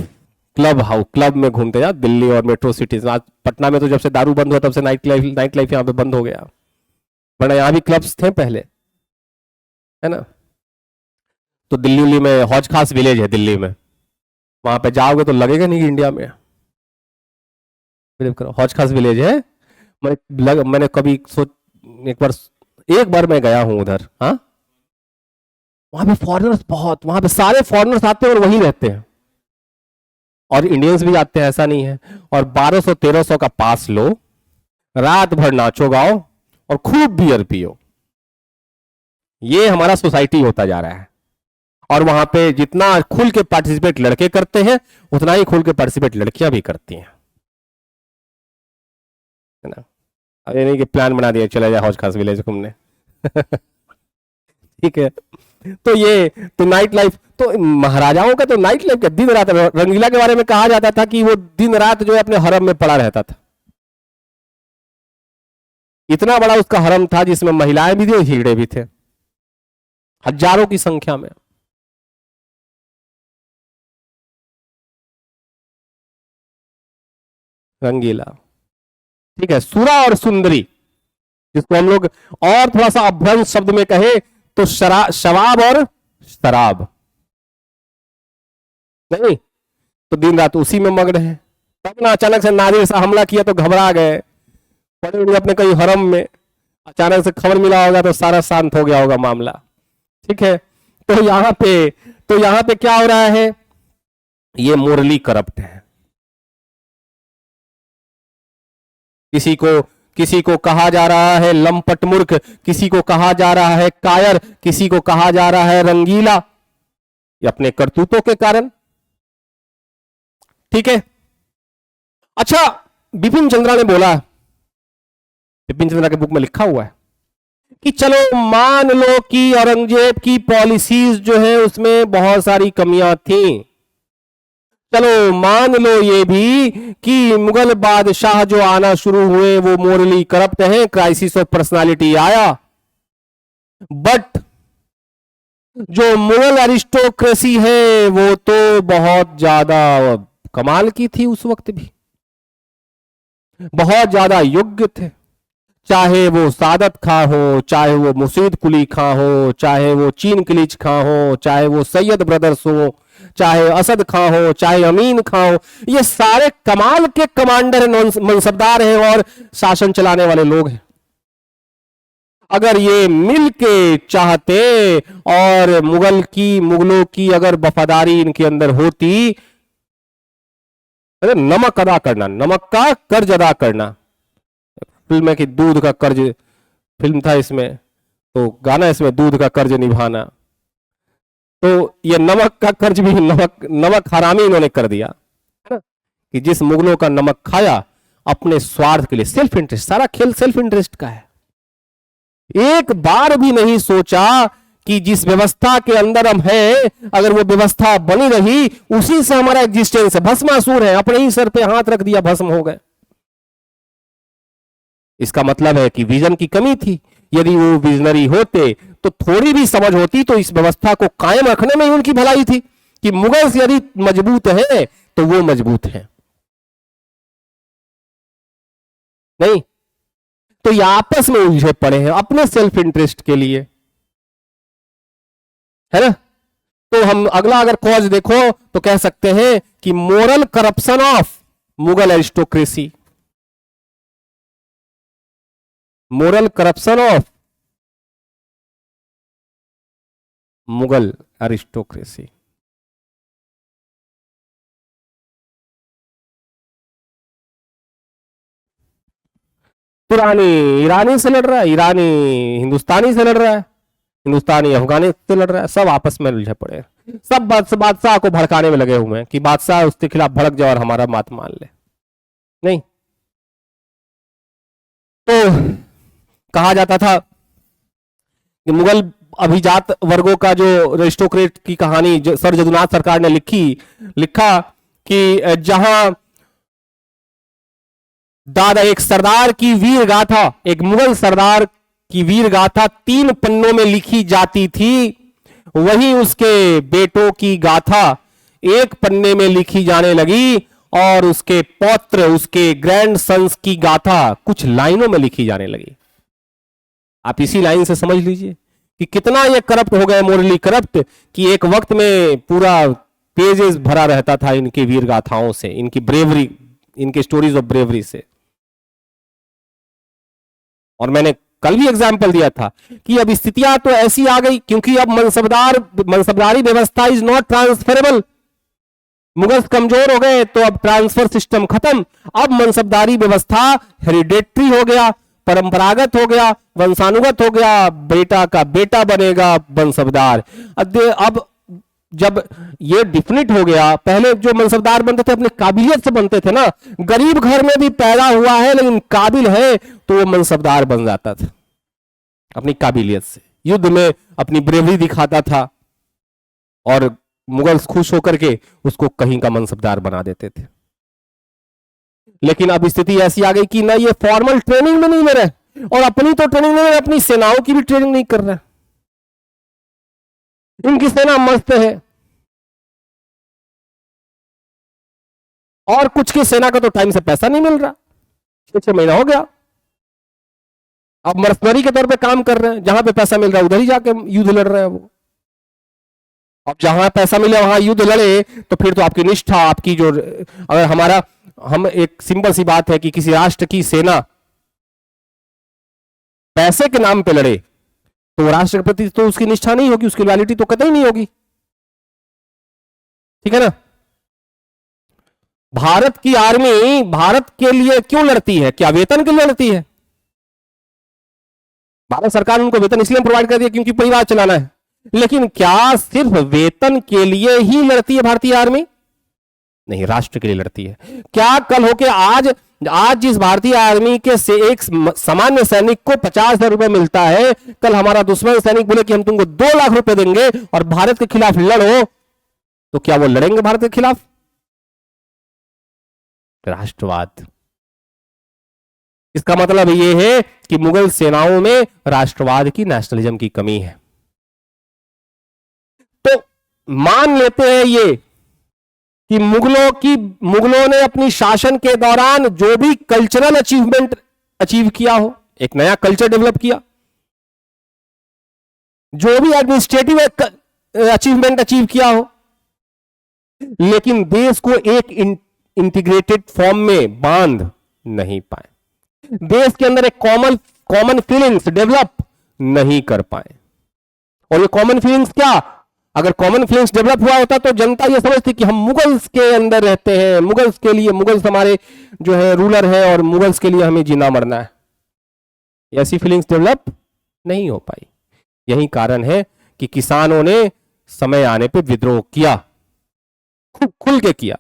club house, club में घूमते जा, दिल्ली और मेट्रो सिटीज। आज पटना में तो जब से दारू बंद हुआ तब से नाइट लाइफ यहां पे बंद हो गया, वरना यहां भी क्लब्स थे पहले, है ना। तो दिल्ली में हौज खास विलेज है, दिल्ली में, वहां पे जाओगे तो लगेगा नहीं कि इंडिया में। हौज खास विलेज है। मैंने कभी एक बार मैं गया हूं उधर। हाँ, वहां पे फॉरेनर्स बहुत, वहां पे सारे फॉरेनर्स आते हैं और वहीं रहते हैं, और इंडियंस भी आते हैं, ऐसा नहीं है। और 1200-1300 का पास लो, रात भर नाचो गाओ और खूब बियर पियो। ये हमारा सोसाइटी होता जा रहा है। और वहां पे जितना खुल के पार्टिसिपेट लड़के करते हैं, उतना ही खुल के पार्टिसिपेट लड़कियां भी करती हैं, है ना। अब ये नहीं कि प्लान बना दिया चला जाए हौज खास विलेज घूमने। ठीक है, तो ये तो नाइट लाइफ, तो महाराजाओं का तो नाइट लाइफ का दिन रात। रंगीला के बारे में कहा जाता था कि वो दिन रात जो है अपने हरम में पड़ा रहता था। इतना बड़ा उसका हरम था जिसमें महिलाएं भी थी और हीरे भी थे, हजारों की संख्या में। रंगीला, ठीक है। सुरा और सुंदरी, जिसको हम लोग और थोड़ा सा अभ्रंश शब्द में कहे तो शराब और शराब, नहीं तो दिन रात उसी में मग्न है। तब ना अचानक से नादिर सा हमला किया तो घबरा गए, पड़े हुए अपने कहीं हरम में, अचानक से खबर मिला होगा तो सारा शांत हो गया होगा मामला। ठीक है, तो यहां पे क्या हो रहा है? ये मोरली करप्ट है। किसी को कहा जा रहा है लंपट मूर्ख, किसी को कहा जा रहा है कायर, किसी को कहा जा रहा है रंगीला, ये अपने करतूतों के कारण। ठीक है, अच्छा, बिपिन चंद्रा ने बोला, बिपिन चंद्रा के बुक में लिखा हुआ है कि चलो मान लो कि औरंगजेब की पॉलिसीज जो है उसमें बहुत सारी कमियां थी, चलो मान लो ये भी कि मुगल बादशाह जो आना शुरू हुए वो मोरली करप्ट हैं, क्राइसिस ऑफ पर्सनालिटी आया, बट जो मुगल अरिस्टोक्रेसी है वो तो बहुत ज्यादा कमाल की थी, उस वक्त भी बहुत ज्यादा योग्य थे। चाहे वो सादत खां हो, चाहे वो मुर्शीद कुली खां हो, चाहे वो चीन किलीच खां हो, चाहे वो सैयद ब्रदर्स हो, चाहे असद खां हो, चाहे अमीन खां हो, ये सारे कमाल के कमांडर मनसबदार हैं और शासन चलाने वाले लोग हैं। अगर ये मिलके चाहते और मुगलों की अगर वफादारी इनके अंदर होती, अरे नमक अदा करना, नमक का कर्ज अदा करना, फिल्म है कि दूध का कर्ज, फिल्म था इसमें, तो गाना इसमें दूध का कर्ज निभाना, तो ये नमक का कर्ज भी नमक हरामी इन्होंने कर दिया, है ना, कि जिस मुगलों का नमक खाया अपने स्वार्थ के लिए, सेल्फ इंटरेस्ट, सारा खेल सेल्फ इंटरेस्ट का है। एक बार भी नहीं सोचा कि जिस व्यवस्था के अंदर हम हैं, अगर वो व्यवस्था बनी रही, उसी से हमारा एग्जिस्टेंस है, भस्मासुर है, अपने ही सर पे हाथ रख दिया, भस्म हो गए। इसका मतलब है कि विजन की कमी थी। यदि वो विजनरी होते तो थोड़ी भी समझ होती तो इस व्यवस्था को कायम रखने में ही उनकी भलाई थी, कि मुगल यदि मजबूत है तो वो मजबूत है, नहीं तो ये आपस में उलझे पड़े हैं अपने सेल्फ इंटरेस्ट के लिए, है ना। तो हम अगला अगर कॉज देखो तो कह सकते हैं कि moral corruption of Mughal aristocracy, moral corruption of Mughal aristocracy. Irani Irani से लड़ रहा है, ईरानी हिंदुस्तानी से लड़ रहा है, हिंदुस्तानी अफगानी से लड़ रहा है, सब आपस में उलझे पड़े हैं, सब बादशाह को भड़काने में लगे हुए हैं कि बादशाह उसके खिलाफ भड़क जाए और हमारा बात मान ले। नहीं तो कहा जाता था कि मुगल अभिजात वर्गों का जो एरिस्टोक्रेट की कहानी जो सर जदुनाथ सरकार ने लिखा कि जहां दादा एक सरदार की वीर गाथा, एक मुगल सरदार की वीर गाथा 3 पन्नों में लिखी जाती थी, वहीं उसके बेटों की गाथा 1 पन्ने में लिखी जाने लगी और उसके पौत्र, उसके ग्रैंड सन्स की गाथा कुछ लाइनों में लिखी जाने लगी। आप इसी लाइन से समझ लीजिए कि कितना ये करप्ट हो गए, मोरली करप्ट, कि एक वक्त में पूरा पेजेस भरा रहता था इनकी वीर गाथाओं से, इनकी ब्रेवरी, इनके स्टोरीज ऑफ ब्रेवरी से। और मैंने कल भी एग्जाम्पल दिया था कि अब स्थितियां तो ऐसी आ गई, क्योंकि अब मनसबदारी व्यवस्था इज नॉट ट्रांसफरेबल। मुगल्स कमजोर हो गए तो अब ट्रांसफर सिस्टम खत्म, अब मनसबदारी व्यवस्था हेरिडेटरी हो गया, परंपरागत हो गया, वंशानुगत हो गया, बेटा का बेटा बनेगा मनसबदार। अब जब ये डिफिनिट हो गया, पहले जो मनसबदार बनते थे अपने काबिलियत से बनते थे ना, गरीब घर में भी पैदा हुआ है लेकिन काबिल है तो वो मनसबदार बन जाता था अपनी काबिलियत से, युद्ध में अपनी ब्रेवरी दिखाता था और मुगल्स खुश होकर के उसको कहीं का मनसबदार बना देते थे। लेकिन अब स्थिति ऐसी आ गई कि ना ये फॉर्मल ट्रेनिंग में नहीं ले रहे, और अपनी तो ट्रेनिंग नहीं, अपनी सेनाओं की भी ट्रेनिंग नहीं कर रहे। इनकी सेना मस्त है और कुछ की सेना का तो टाइम से पैसा नहीं मिल रहा, 6 महीना हो गया, अब मर्सनरी के तौर पे काम कर रहे हैं, जहां पे पैसा मिल रहा है उधर ही जाके युद्ध लड़ रहे हैं वो। अब जहां पैसा मिले वहां युद्ध लड़े तो फिर तो आपकी निष्ठा, आपकी जो, अगर हम एक सिंपल सी बात है कि किसी राष्ट्र की सेना पैसे के नाम पे लड़े तो राष्ट्र के प्रति तो उसकी निष्ठा नहीं होगी, उसकी लॉयल्टी तो कतई नहीं होगी, ठीक है ना। भारत की आर्मी भारत के लिए क्यों लड़ती है? क्या वेतन के लिए लड़ती है? भारत सरकार ने उनको वेतन इसलिए प्रोवाइड कर दिया क्योंकि परिवार चलाना है, लेकिन क्या सिर्फ वेतन के लिए ही लड़ती है भारतीय आर्मी? नहीं, राष्ट्र के लिए लड़ती है। क्या कल होके आज जिस भारतीय आर्मी के से एक सामान्य सैनिक को 50,000 रुपए मिलता है, कल हमारा दुश्मन सैनिक बोले कि हम तुमको 2 लाख रुपए देंगे और भारत के खिलाफ लड़ो, तो क्या वो लड़ेंगे भारत के खिलाफ? राष्ट्रवाद। इसका मतलब यह है कि मुगल सेनाओं में राष्ट्रवाद की, नेशनलिज्म की कमी है। तो मान लेते हैं ये कि मुगलों ने अपनी शासन के दौरान जो भी कल्चरल अचीवमेंट अचीव किया हो, एक नया कल्चर डेवलप किया, जो भी एडमिनिस्ट्रेटिव अचीवमेंट अचीव किया हो, लेकिन देश को एक इंटीग्रेटेड फॉर्म में बांध नहीं पाए, देश के अंदर एक कॉमन फीलिंग्स डेवलप नहीं कर पाए। और ये कॉमन फीलिंग्स क्या, अगर कॉमन फीलिंग्स डेवलप हुआ होता तो जनता ये समझती कि हम मुगल्स के अंदर रहते हैं, मुगल्स के लिए, मुगल्स हमारे जो है रूलर है और मुगल्स के लिए हमें जीना मरना है। ऐसी फीलिंग्स डेवलप नहीं हो पाई। यही कारण है कि किसानों ने समय आने पे विद्रोह किया, खुल के किया।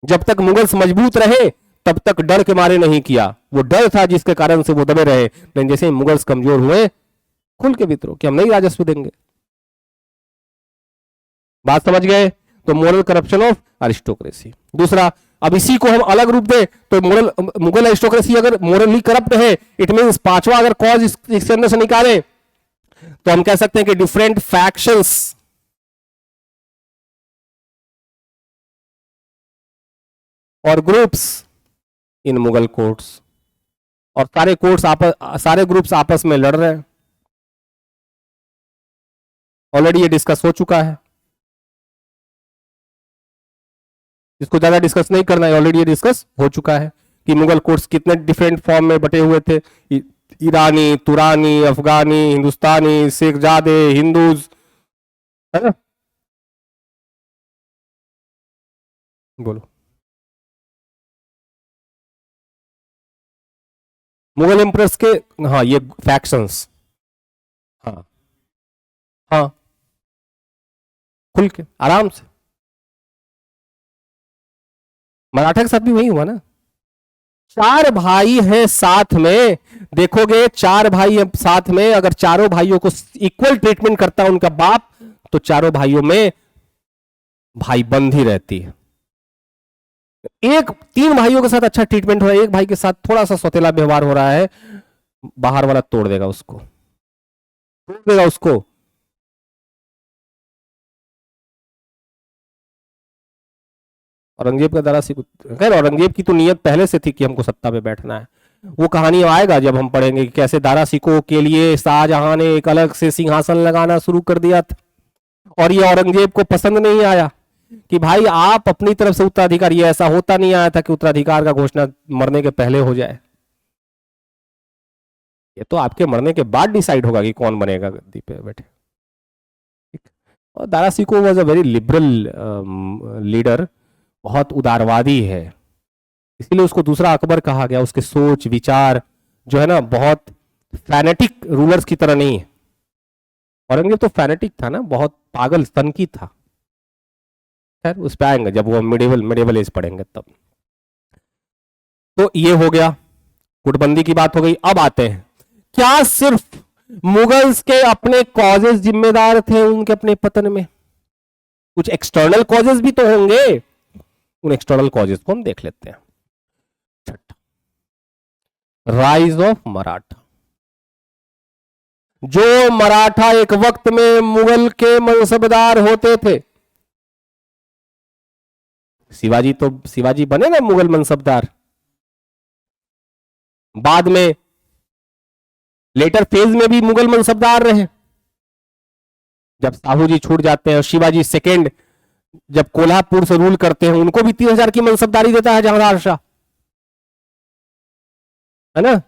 जब तक मुगल्स मजबूत रहे तब तक डर के मारे नहीं किया, वो डर था जिसके कारण से वो दबे रहे। लेकिन जैसे ही मुगल्स कमजोर हुए, खुल के विद्रोह कि हम नहीं राजस्व देंगे। बात समझ गए? तो मोरल करप्शन ऑफ अरिस्टोक्रेसी। दूसरा, अब इसी को हम अलग रूप दें तो मुगल अरिस्टोक्रेसी अगर मोरली करप्ट है, इट मींस पांचवा अगर कॉज इसके अंदर से निकाले तो हम कह सकते हैं कि डिफरेंट फैक्शंस और ग्रुप्स इन मुगल कोर्ट्स, और सारे ग्रुप्स आपस में लड़ रहे हैं। ऑलरेडी ये डिस्कस हो चुका है, इसको ज्यादा डिस्कस नहीं करना है, ऑलरेडी ये डिस्कस हो चुका है कि मुगल कोर्ट्स कितने डिफरेंट फॉर्म में बटे हुए थे। ईरानी, तुरानी, अफगानी, हिंदुस्तानी, शेखजादे, हिंदूज, है ना? बोलो। मुगल एम्प्रेस के, हाँ, ये फैक्शंस, हाँ हाँ, खुल के आराम से। मराठा के साथ भी वही हुआ ना, चार भाई हैं साथ में, देखोगे चार भाई साथ में, अगर चारों भाइयों को इक्वल ट्रीटमेंट करता है उनका बाप, तो चारों भाइयों में भाई बंधी रहती है। एक तीन भाइयों के साथ अच्छा ट्रीटमेंट हो रहा है, एक भाई के साथ थोड़ा सा सौतेला व्यवहार हो रहा है, बाहर वाला तोड़ देगा उसको, तोड़ देगा उसको। औरंगजेब का दारा सिख, खैर औरंगजेब की तो नीयत पहले से थी कि हमको सत्ता पे बैठना है। वो कहानी आएगा जब हम पढ़ेंगे कि कैसे दारा सिखों के लिए शाहजहां ने एक अलग से सिंहासन लगाना शुरू कर दिया था, और ये औरंगजेब को पसंद नहीं आया कि भाई आप अपनी तरफ से उत्तराधिकार, ये ऐसा होता नहीं आया था कि उत्तराधिकार का घोषणा मरने के पहले हो जाए, ये तो आपके मरने के बाद डिसाइड होगा कि कौन बनेगा गद्दी पे बैठे। और Dara Shikoh was a very liberal leader, बहुत उदारवादी है, इसीलिए उसको दूसरा अकबर कहा गया। उसके सोच विचार जो है ना, बहुत फैनेटिक रूलर्स की तरह नहीं है। औरंगजेब तो फैनेटिक था ना, बहुत पागल सनकी था। खैर उस पर आएंगे जब वो मिडिवल एज पढ़ेंगे तब। तो ये हो गया, गुटबंदी की बात हो गई। अब आते हैं, क्या सिर्फ मुगल्स के अपने कॉजेस जिम्मेदार थे उनके अपने पतन में? कुछ एक्सटर्नल कॉजेस भी तो होंगे, उन एक्सटर्नल कॉजेस को हम देख लेते हैं। Rise of Maratha. जो मराठा एक वक्त में मुगल के मनसबदार होते थे, शिवाजी बने ना मुगल मनसबदार, बाद में लेटर फेज में भी मुगल मनसबदार रहे। जब साहू जी छूट जाते हैं और शिवाजी सेकेंड जब कोल्हापुर से रूल करते हैं, उनको भी 3000 की मनसबदारी देता है जहांगीर शाह, है ना?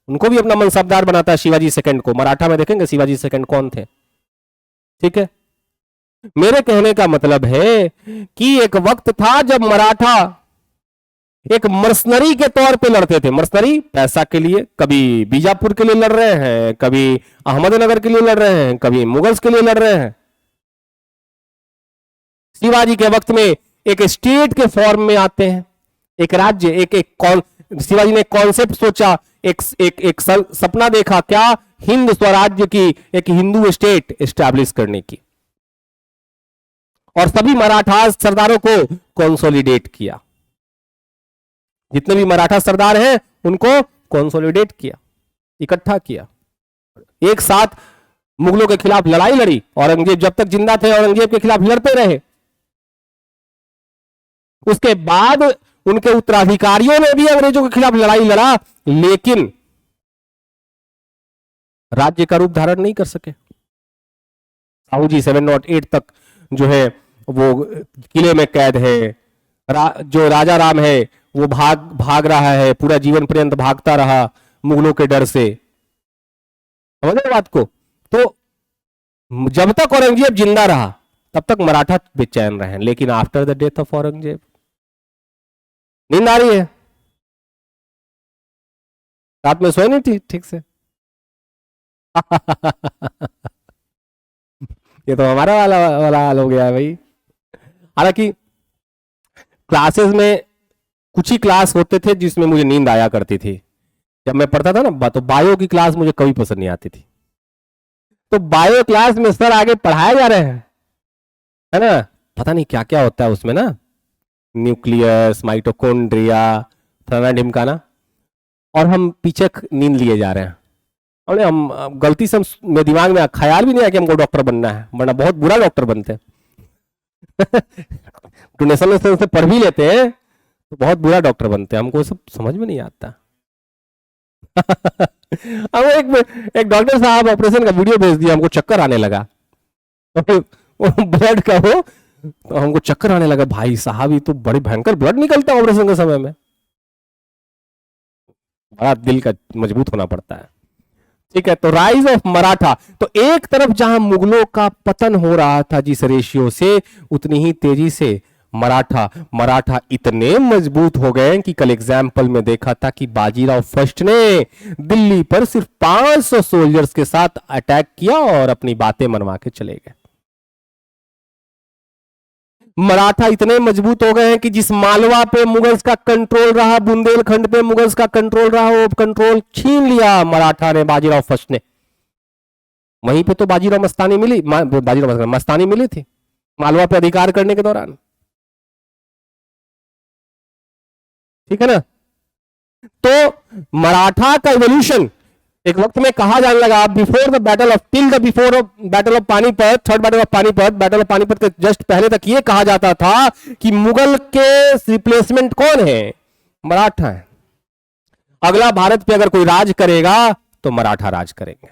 उनको भी अपना मनसबदार बनाता है शिवाजी सेकंड को। मराठा में देखेंगे शिवाजी सेकंड कौन थे, ठीक है? मेरे कहने का मतलब है कि एक वक्त था जब मराठा एक मर्सनरी के तौर पे लड़ते थे। मर्सनरी पैसा के लिए, कभी बीजापुर के लिए लड़ रहे हैं, कभी अहमदनगर के लिए लड़ रहे हैं, कभी मुगल्स के लिए लड़ रहे हैं। शिवाजी के वक्त में एक स्टेट के फॉर्म में आते हैं, एक राज्य, शिवाजी ने कॉन्सेप्ट सोचा, एक सपना देखा, क्या? हिंद स्वराज्य की, एक हिंदू स्टेट एस्टैब्लिश करने की, और सभी मराठा सरदारों को कंसोलिडेट किया। जितने भी मराठा सरदार हैं उनको कंसोलिडेट किया, इकट्ठा किया, एक साथ मुगलों के खिलाफ लड़ाई लड़ी। औरंगजेब जब तक जिंदा थे औरंगजेब के खिलाफ लड़ते रहे। उसके बाद उनके उत्तराधिकारियों ने भी अंग्रेजों के खिलाफ लड़ाई लड़ा, लेकिन राज्य का रूप धारण नहीं कर सके। साहू जी 708 तक जो है वो किले में कैद है। जो राजा राम है वो भाग रहा है, पूरा जीवन पर्यंत भागता रहा मुगलों के डर से। समझ रहे बात को? तो जब तक औरंगजेब जिंदा रहा तब तक मराठा बेचैन रहे, लेकिन after the death of Aurangzeb नींद आ रही है? रात में सोए नहीं ठीक से? ये तो हमारा वाला हाल हो गया है भाई। हालांकि क्लासेस में कुछ ही क्लास होते थे जिसमें मुझे नींद आया करती थी। जब मैं पढ़ता था ना तो बायो की क्लास मुझे कभी पसंद नहीं आती थी। तो बायो क्लास में सर आगे पढ़ाए जा रहे हैं, है ना, पता नहीं क्या क्या होता है उसमें ना, न्यूक्लियस, माइटोकॉन्ड्रिया, फलाना ढिमकाना, और हम पीछे नींद लिए जा रहे हैं। और हम गलती से मेरे दिमाग में ख्याल भी नहीं आया कि हमको डॉक्टर बनना है, वरना बहुत बुरा डॉक्टर बनते हैं। डोनेशन से पढ़ भी लेते हैं तो बहुत बुरा डॉक्टर बनते हैं, हमको सब समझ में नहीं आता। अब एक डॉक्टर साहब ऑपरेशन का वीडियो भेज दिया, हमको चक्कर आने लगा। तो ब्लड का हो तो हमको चक्कर आने लगा, भाई साहब ये तो बड़ी भयंकर ब्लड निकलता है ऑपरेशन के समय में। बड़ा दिल का मजबूत होना पड़ता है। ठीक है, तो राइज ऑफ मराठा, तो एक तरफ जहां मुगलों का पतन हो रहा था जिस रेशियो से, उतनी ही तेजी से मराठा इतने मजबूत हो गए कि कल एग्जाम्पल में देखा था कि बाजीराव फर्स्ट ने दिल्ली पर सिर्फ 500 सोल्जर्स के साथ अटैक किया और अपनी बातें मनवा के चले गए। मराठा इतने मजबूत हो गए हैं कि जिस मालवा पे मुगल्स का कंट्रोल रहा, बुंदेलखंड पे मुगल्स का कंट्रोल रहा, वो कंट्रोल छीन लिया मराठा ने, बाजीराव फर्स्ट ने। वहीं पे तो बाजीराव मस्तानी मिली थी मालवा पे अधिकार करने के दौरान। ठीक है ना? तो मराठा का इवोल्यूशन एक वक्त में कहा जाने लगा, before the battle of battle of Panipat, third battle of Panipat, battle of Panipat के जस्ट पहले तक ये कहा जाता था कि मुगल के रिप्लेसमेंट कौन है? मराठा है। अगला भारत पे अगर कोई राज करेगा तो मराठा राज करेंगे।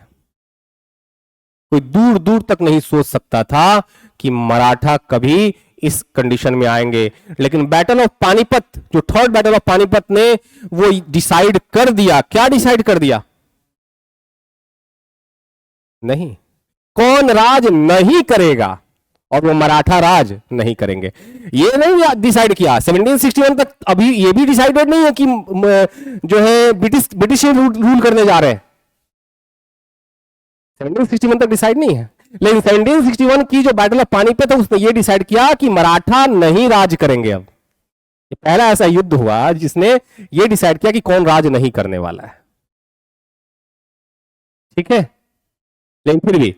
कोई दूर दूर तक नहीं सोच सकता था कि मराठा कभी इस कंडीशन में आएंगे, लेकिन बैटल ऑफ पानीपत, जो थर्ड बैटल ऑफ पानीपत ने वो डिसाइड कर दिया। क्या डिसाइड कर दिया? नहीं, कौन राज नहीं करेगा, और वो मराठा राज नहीं करेंगे। ये नहीं डिसाइड किया 1761 तक, अभी ये भी डिसाइडेड नहीं है कि जो है ब्रिटिश रूल करने जा रहे हैं। 1761 तक डिसाइड नहीं है, लेकिन 1761 की जो बैटल ऑफ पानीपत है उसने ये डिसाइड किया कि मराठा नहीं राज करेंगे। अब ये पहला ऐसा युद्ध हुआ जिसने ये डिसाइड किया कि कौन राज नहीं करने वाला है। ठीक है, लेकिन फिर भी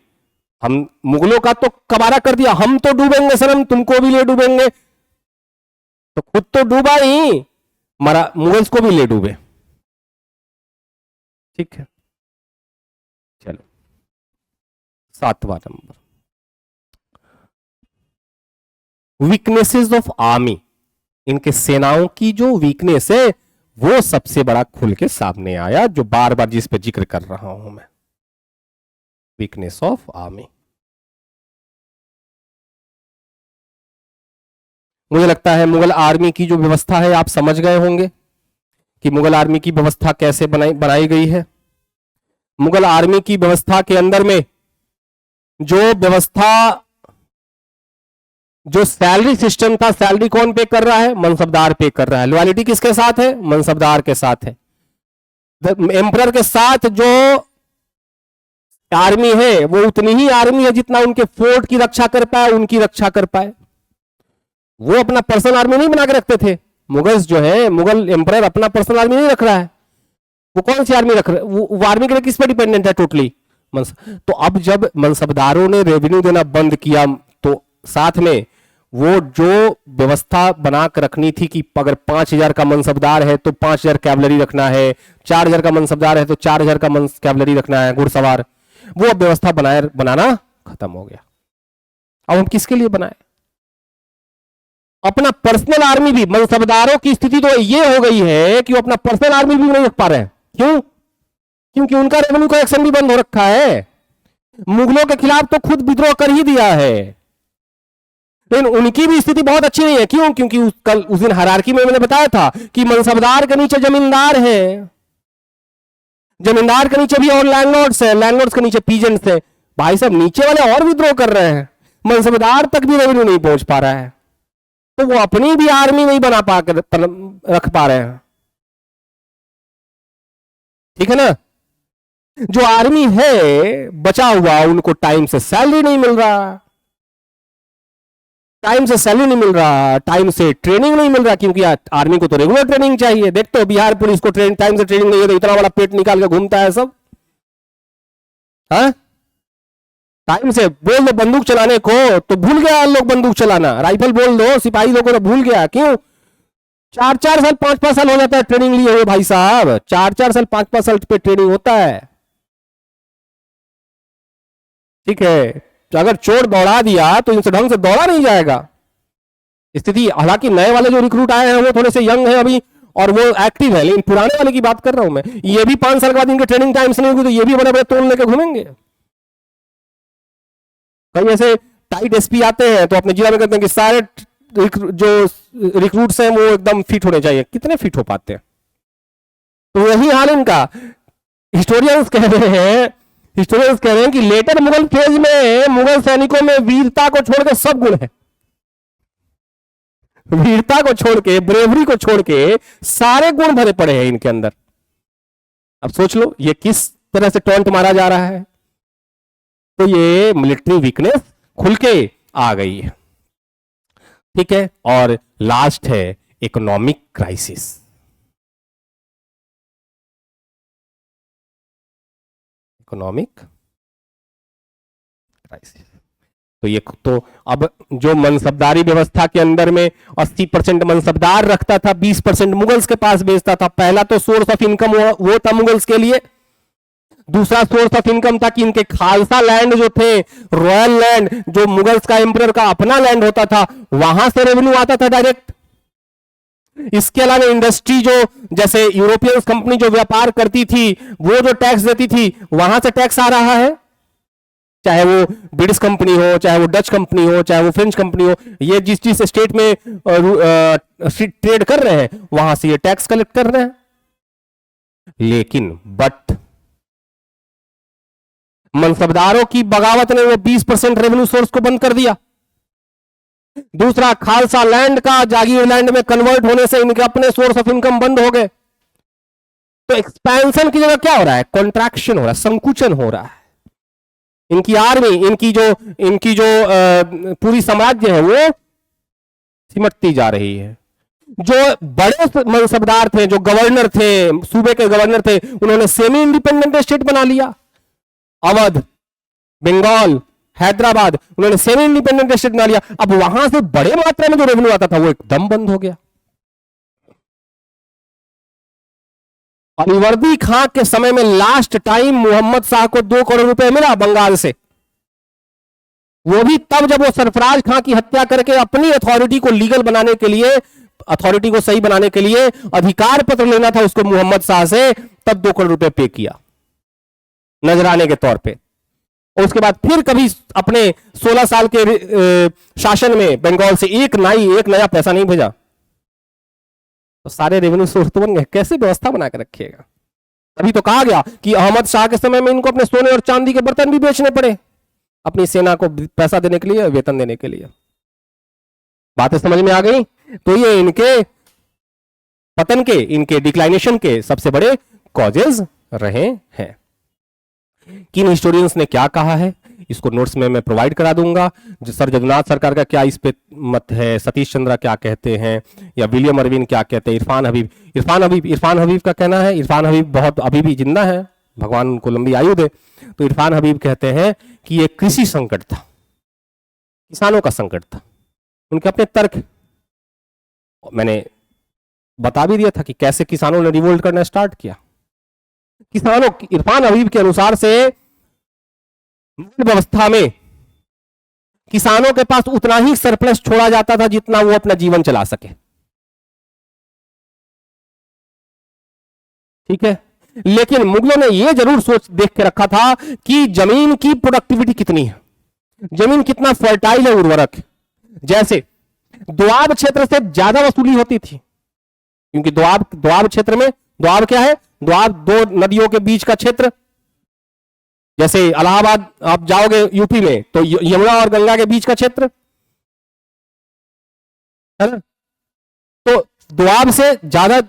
हम मुगलों का तो कबारा कर दिया, हम तो डूबेंगे सनम, तुमको भी ले डूबेंगे। तो खुद तो डूबा ही, मुगल्स को भी ले डूबे। ठीक है, चलो 7वां नंबर, वीकनेसेस ऑफ आर्मी। इनके सेनाओं की जो वीकनेस है वो सबसे बड़ा खुल के सामने आया, जो बार बार जिस पे जिक्र कर रहा हूं मैं, वीकनेस ऑफ आर्मी। मुझे लगता है मुगल आर्मी की जो व्यवस्था है आप समझ गए होंगे कि मुगल आर्मी की व्यवस्था कैसे बनाई गई है। मुगल आर्मी की व्यवस्था के अंदर में जो व्यवस्था, जो सैलरी सिस्टम था, सैलरी कौन पे कर रहा है? मनसबदार पे कर रहा है। लॉयल्टी किसके साथ है? मनसबदार के साथ है। एम्परर के साथ जो आर्मी है वो उतनी ही आर्मी है जितना उनके फोर्ट की रक्षा कर पाए, उनकी रक्षा कर पाए। वो अपना पर्सनल आर्मी नहीं बना के रखते थे। मुगल्स जो है, मुगल एम्परर अपना पर्सनल आर्मी नहीं रख रहा है। वो कौन सी आर्मी रख रहा है? वो आर्मी के लिए किस पे डिपेंडेंट है? टोटली। तो अब जब मनसबदारों ने रेवेन्यू देना बंद किया तो साथ में वो जो व्यवस्था बना कर रखनी थी कि अगर 5000 का मनसबदार है तो 5000 कैवलरी रखना है, 4000 का मनसबदार है तो 4000 का कैवलरी रखना है, घुड़सवार, वो व्यवस्था बनाना खत्म हो गया। अब हम किसके लिए बनाए? अपना पर्सनल आर्मी भी। मनसबदारों की स्थिति तो ये हो गई है कि वो अपना पर्सनल आर्मी भी नहीं रख पा रहे हैं। क्यों? क्योंकि उनका रेवेन्यू कलेक्शन भी बंद हो रखा है। मुगलों के खिलाफ तो खुद विद्रोह कर ही दिया है, लेकिन उनकी भी स्थिति बहुत अच्छी नहीं है। क्यों? क्योंकि कल उस दिन हायरार्की में मैंने बताया था कि मनसबदार के नीचे जमींदार है, जमींदार के नीचे भी और लैंडलॉर्ड्स है, लैंडलॉर्ड्स के नीचे पीजेंट्स है। भाई साहब नीचे वाले और विद्रोह कर रहे हैं, मनसबदार तक भी रेवेन्यू नहीं पहुंच पा रहा है, तो वो अपनी भी आर्मी नहीं बना पा कर रख पा रहे हैं। ठीक है ना? जो आर्मी है बचा हुआ, उनको टाइम से सैलरी नहीं मिल रहा, टाइम से सैलरी नहीं मिल रहा, टाइम से ट्रेनिंग नहीं मिल रहा, क्योंकि आर्मी को तो रेगुलर ट्रेनिंग चाहिए। देखते हो बिहार पुलिस को टाइम से ट्रेनिंग नहीं है तो इतना बड़ा पेट निकाल के घूमता है सब। हाँ, टाइम से बोल दो बंदूक चलाने को तो भूल गया लोग बंदूक चलाना, राइफल बोल दो सिपाही लोगों ने भूल गया। क्यों? 4-4 साल 5-5 साल हो जाता है ट्रेनिंग लिए हुए भाई साहब, 4-4 साल 5-5 साल पे ट्रेनिंग होता है। ठीक है, तो अगर चोर दौड़ा दिया तो इनसे ढंग से दौड़ा नहीं जाएगा स्थिति। हालांकि नए वाले जो रिक्रूट आए हैं वो थोड़े से यंग हैं अभी और वो एक्टिव है, लेकिन पुराने वाले की बात कर रहा हूं मैं। ये भी 5 साल के बाद इनके ट्रेनिंग टाइम से नहीं होगी तो ये भी बड़े बड़े तोड़ लेके घूमेंगे। कई ऐसे टाइट एसपी आते हैं तो अपने जिला में कहते हैं कि सारे जो रिक्रूट्स हैं वो एकदम फिट होने चाहिए। कितने फिट हो पाते हैं? तो यही हाल इनका। हिस्टोरियंस कह रहे हैं कि लेटर मुगल फेज में मुगल सैनिकों में वीरता को छोड़कर सब गुण है, वीरता को छोड़ के, ब्रेवरी को छोड़ के सारे गुण भरे पड़े हैं इनके अंदर। अब सोच लो ये किस तरह से टॉन्ट मारा जा रहा है। तो ये मिलिट्री वीकनेस खुल के आ गई है। ठीक है, और लास्ट है इकोनॉमिक क्राइसिस। इकोनॉमिक क्राइसिस तो ये तो अब जो मनसबदारी व्यवस्था के अंदर में 80% मनसबदार रखता था, 20% मुगल्स के पास भेजता था। पहला तो सोर्स ऑफ इनकम वो था मुगल्स के लिए। दूसरा सोर्स ऑफ इनकम था कि इनके खालसा लैंड जो थे, रॉयल लैंड, जो मुगल्स का एम्परर का अपना लैंड होता था, वहां से रेवेन्यू आता था डायरेक्ट। इसके अलावा इंडस्ट्री जो, जैसे यूरोपियन कंपनी जो व्यापार करती थी वो जो टैक्स देती थी वहां से टैक्स आ रहा है, चाहे वो ब्रिटिश कंपनी हो, चाहे वो डच कंपनी हो, चाहे वो फ्रेंच कंपनी हो। ये जिस जिस स्टेट में ट्रेड कर रहे हैं वहां से ये टैक्स कलेक्ट कर रहे हैं। लेकिन बट मनसबदारों की बगावत ने वो 20% रेवेन्यू सोर्स को बंद कर दिया। दूसरा, खालसा लैंड का जागीर लैंड में कन्वर्ट होने से इनके अपने सोर्स ऑफ इनकम बंद हो गए। तो एक्सपेंशन की जगह क्या हो रहा है? कॉन्ट्रैक्शन हो रहा है, संकुचन हो रहा है। इनकी आर्मी, इनकी जो पूरी साम्राज्य है वो सिमटती जा रही है। जो बड़े मनसबदार थे, जो गवर्नर थे, सूबे के गवर्नर थे, उन्होंने सेमी इंडिपेंडेंट स्टेट बना लिया। अवध, बंगाल, हैदराबाद, उन्होंने सेमी इंडिपेंडेंट स्टेट बना लिया। अब वहां से बड़े मात्रा में जो रेवेन्यू आता था वो एकदम बंद हो गया। अलीवर्दी खां के समय में लास्ट टाइम मोहम्मद शाह को 2 करोड़ रुपए मिला बंगाल से। वो भी तब जब वो सरफराज खां की हत्या करके अपनी अथॉरिटी को लीगल बनाने के लिए, अथॉरिटी को सही बनाने के लिए अधिकार पत्र लेना था उसको मोहम्मद शाह से, तब 2 करोड़ रुपए पे किया नजराने के तौर पे। और उसके बाद फिर कभी अपने 16 साल के शासन में बंगाल से एक नया पैसा नहीं भेजा। तो सारे रेवेन्यू सोर्स तो बन गए, कैसे व्यवस्था बना के रखिएगा? अभी तो कहा गया कि अहमद शाह के समय में इनको अपने सोने और चांदी के बर्तन भी बेचने पड़े अपनी सेना को पैसा देने के लिए, वेतन देने के लिए। बातें समझ में आ गई? तो ये इनके पतन के, इनके डिक्लाइनेशन के सबसे बड़े कॉजेज रहे हैं। किन हिस्टोरियंस ने क्या कहा है इसको नोट्स में मैं प्रोवाइड करा दूंगा। सर जदुनाथ सरकार का क्या इस पे मत है, सतीश चंद्रा क्या कहते हैं, या विलियम अरविन क्या कहते हैं, इरफान हबीब का कहना है, इरफान हबीब बहुत अभी भी जिंदा है, भगवान उनको लंबी आयु दे। तो इरफान हबीब कहते हैं कि ये कृषि संकट था, किसानों का संकट था। उनके अपने तर्क मैंने बता भी दिया था कि कैसे किसानों ने रिवोल्ट करना स्टार्ट किया। किसानों, इरफान हबीब के अनुसार से व्यवस्था में किसानों के पास उतना ही सरप्लस छोड़ा जाता था जितना वो अपना जीवन चला सके। ठीक है, लेकिन मुगलों ने यह जरूर सोच देख के रखा था कि जमीन की प्रोडक्टिविटी कितनी है, जमीन कितना फर्टाइल है, उर्वरक है। जैसे दोआब क्षेत्र से ज्यादा वसूली होती थी, क्योंकि दोआब क्षेत्र में, दोआब क्या है, दोआब दो नदियों के बीच का क्षेत्र। जैसे इलाहाबाद आप जाओगे यूपी में तो यमुना और गंगा के बीच का क्षेत्र है ना, तो दोआब से ज्यादा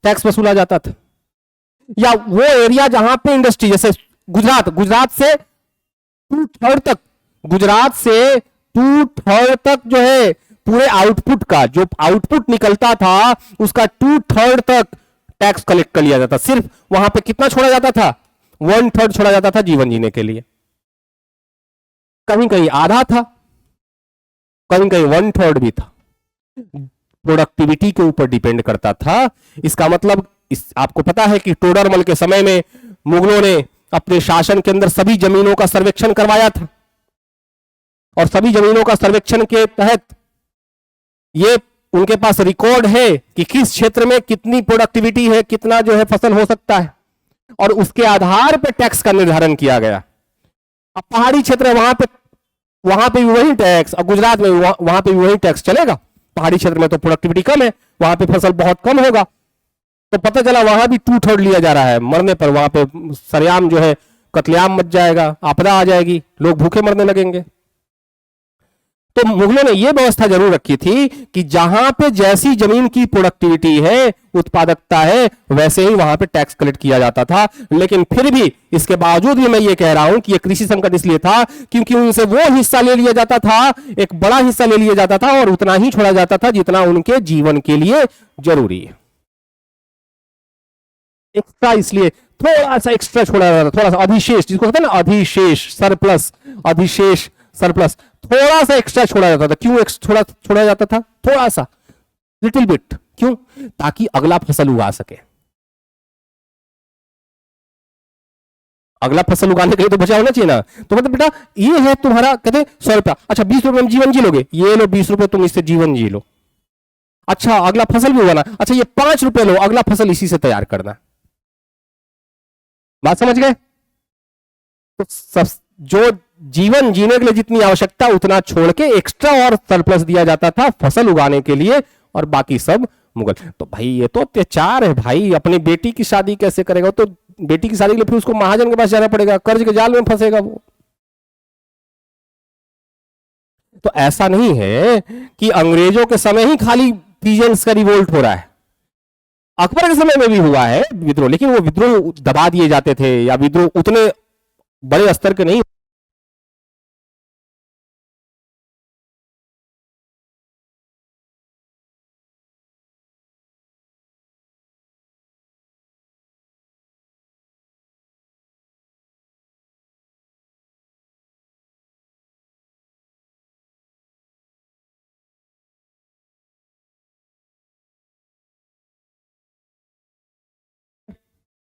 टैक्स वसूला जाता था। या वो एरिया जहां पे इंडस्ट्री, जैसे गुजरात से 2/3 तक, गुजरात से 2/3 तक जो है पूरे आउटपुट का, जो आउटपुट निकलता था उसका 2/3 तक टैक्स कलेक्ट कर लिया जाता। सिर्फ वहां पे कितना छोड़ा जाता था, 1/3 छोड़ा जाता था जीवन जीने के लिए। कहीं कहीं आधा था, कहीं कहीं 1/3 भी था, प्रोडक्टिविटी के ऊपर डिपेंड करता था। इसका मतलब आपको पता है कि टोडरमल के समय में मुगलों ने अपने शासन के अंदर सभी जमीनों का सर्वेक्षण करवाया था, और सभी जमीनों का सर्वेक्षण के तहत ये उनके पास रिकॉर्ड है कि किस क्षेत्र में कितनी प्रोडक्टिविटी है, कितना जो है फसल हो सकता है, और उसके आधार पर टैक्स का निर्धारण किया गया। अब पहाड़ी क्षेत्र है, वहां पे भी वही टैक्स, और गुजरात में वहां पे भी वही टैक्स चलेगा। पहाड़ी क्षेत्र में तो प्रोडक्टिविटी कम है, वहां पे फसल बहुत कम होगा, तो पता चला वहां भी 2/3 लिया जा रहा है। मरने पर वहां पे सरेआम जो है कत्लेआम मच जाएगा, आपदा आ जाएगी, लोग भूखे मरने लगेंगे। तो मुगलों ने यह व्यवस्था जरूर रखी थी कि जहां पे जैसी जमीन की प्रोडक्टिविटी है, उत्पादकता है, वैसे ही वहां पे टैक्स कलेक्ट किया जाता था। लेकिन फिर भी, इसके बावजूद भी मैं ये कह रहा हूं कि यह कृषि संकट इसलिए था क्योंकि उनसे वो हिस्सा ले लिया जाता था, एक बड़ा हिस्सा ले लिया जाता था, और उतना ही छोड़ा जाता था जितना उनके जीवन के लिए जरूरी है। एक्स्ट्रा इसलिए थोड़ा सा एक्स्ट्रा छोड़ा जाता था, थोड़ा सा अधिशेष, जिसको कहते हैं ना अधिशेष, सरप्लस, अधिशेष सरप्लस, थोड़ा सा एक्स्ट्रा छोड़ा जाता था। क्यों छोड़ा जाता था? थोड़ा सा, लिटिल बिट। क्यों? ताकि अगला फसल उगा सके। अगला फसल उगाने के लिए तो बचा होना चाहिए ना। तो मतलब बेटा ये है तुम्हारा, कहते 100 रुपया, अच्छा 20 रुपए में जीवन जी लोगे, ये लो 20 रुपए, तुम इससे जीवन जी लो। अच्छा अगला फसल भी उगाना, अच्छा ये 5 रुपए लो, अगला फसल इसी से तैयार करना। बात समझ गए? तो सब जो जीवन जीने के लिए जितनी आवश्यकता उतना छोड़ के एक्स्ट्रा और सरप्लस दिया जाता था फसल उगाने के लिए, और बाकी सब मुगल। तो भाई ये तो अत्याचार है भाई। अपनी बेटी की शादी कैसे करेगा? तो बेटी की शादी के लिए फिर उसको महाजन के पास जाना पड़ेगा, कर्ज के जाल में फंसेगा वो। तो ऐसा नहीं है कि अंग्रेजों के समय ही खाली पीजेंट्स का रिवोल्ट हो रहा है, अकबर के समय में भी हुआ है विद्रोह, लेकिन वो विद्रोह दबा दिए जाते थे, या विद्रोह उतने बड़े स्तर के नहीं।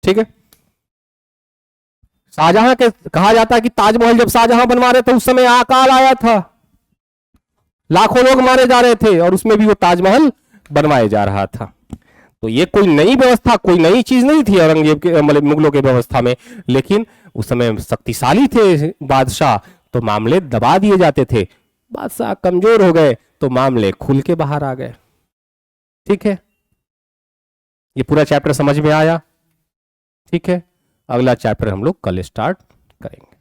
ठीक है, शाहजहां के कहा जाता है कि ताजमहल जब शाहजहां बनवा रहे थे उस समय अकाल आया था, लाखों लोग मारे जा रहे थे, और उसमें भी वो ताजमहल बनवाया जा रहा था। तो ये कोई नई व्यवस्था, कोई नई चीज नहीं थी औरंगजेब के, मतलब मुगलों के व्यवस्था में। लेकिन उस समय शक्तिशाली थे बादशाह, तो मामले दबा दिए जाते थे। बादशाह कमजोर हो गए तो मामले खुल के बाहर आ गए। ठीक है, ये पूरा चैप्टर समझ में आया? ठीक है, अगला चैप्टर हम लोग कल स्टार्ट करेंगे।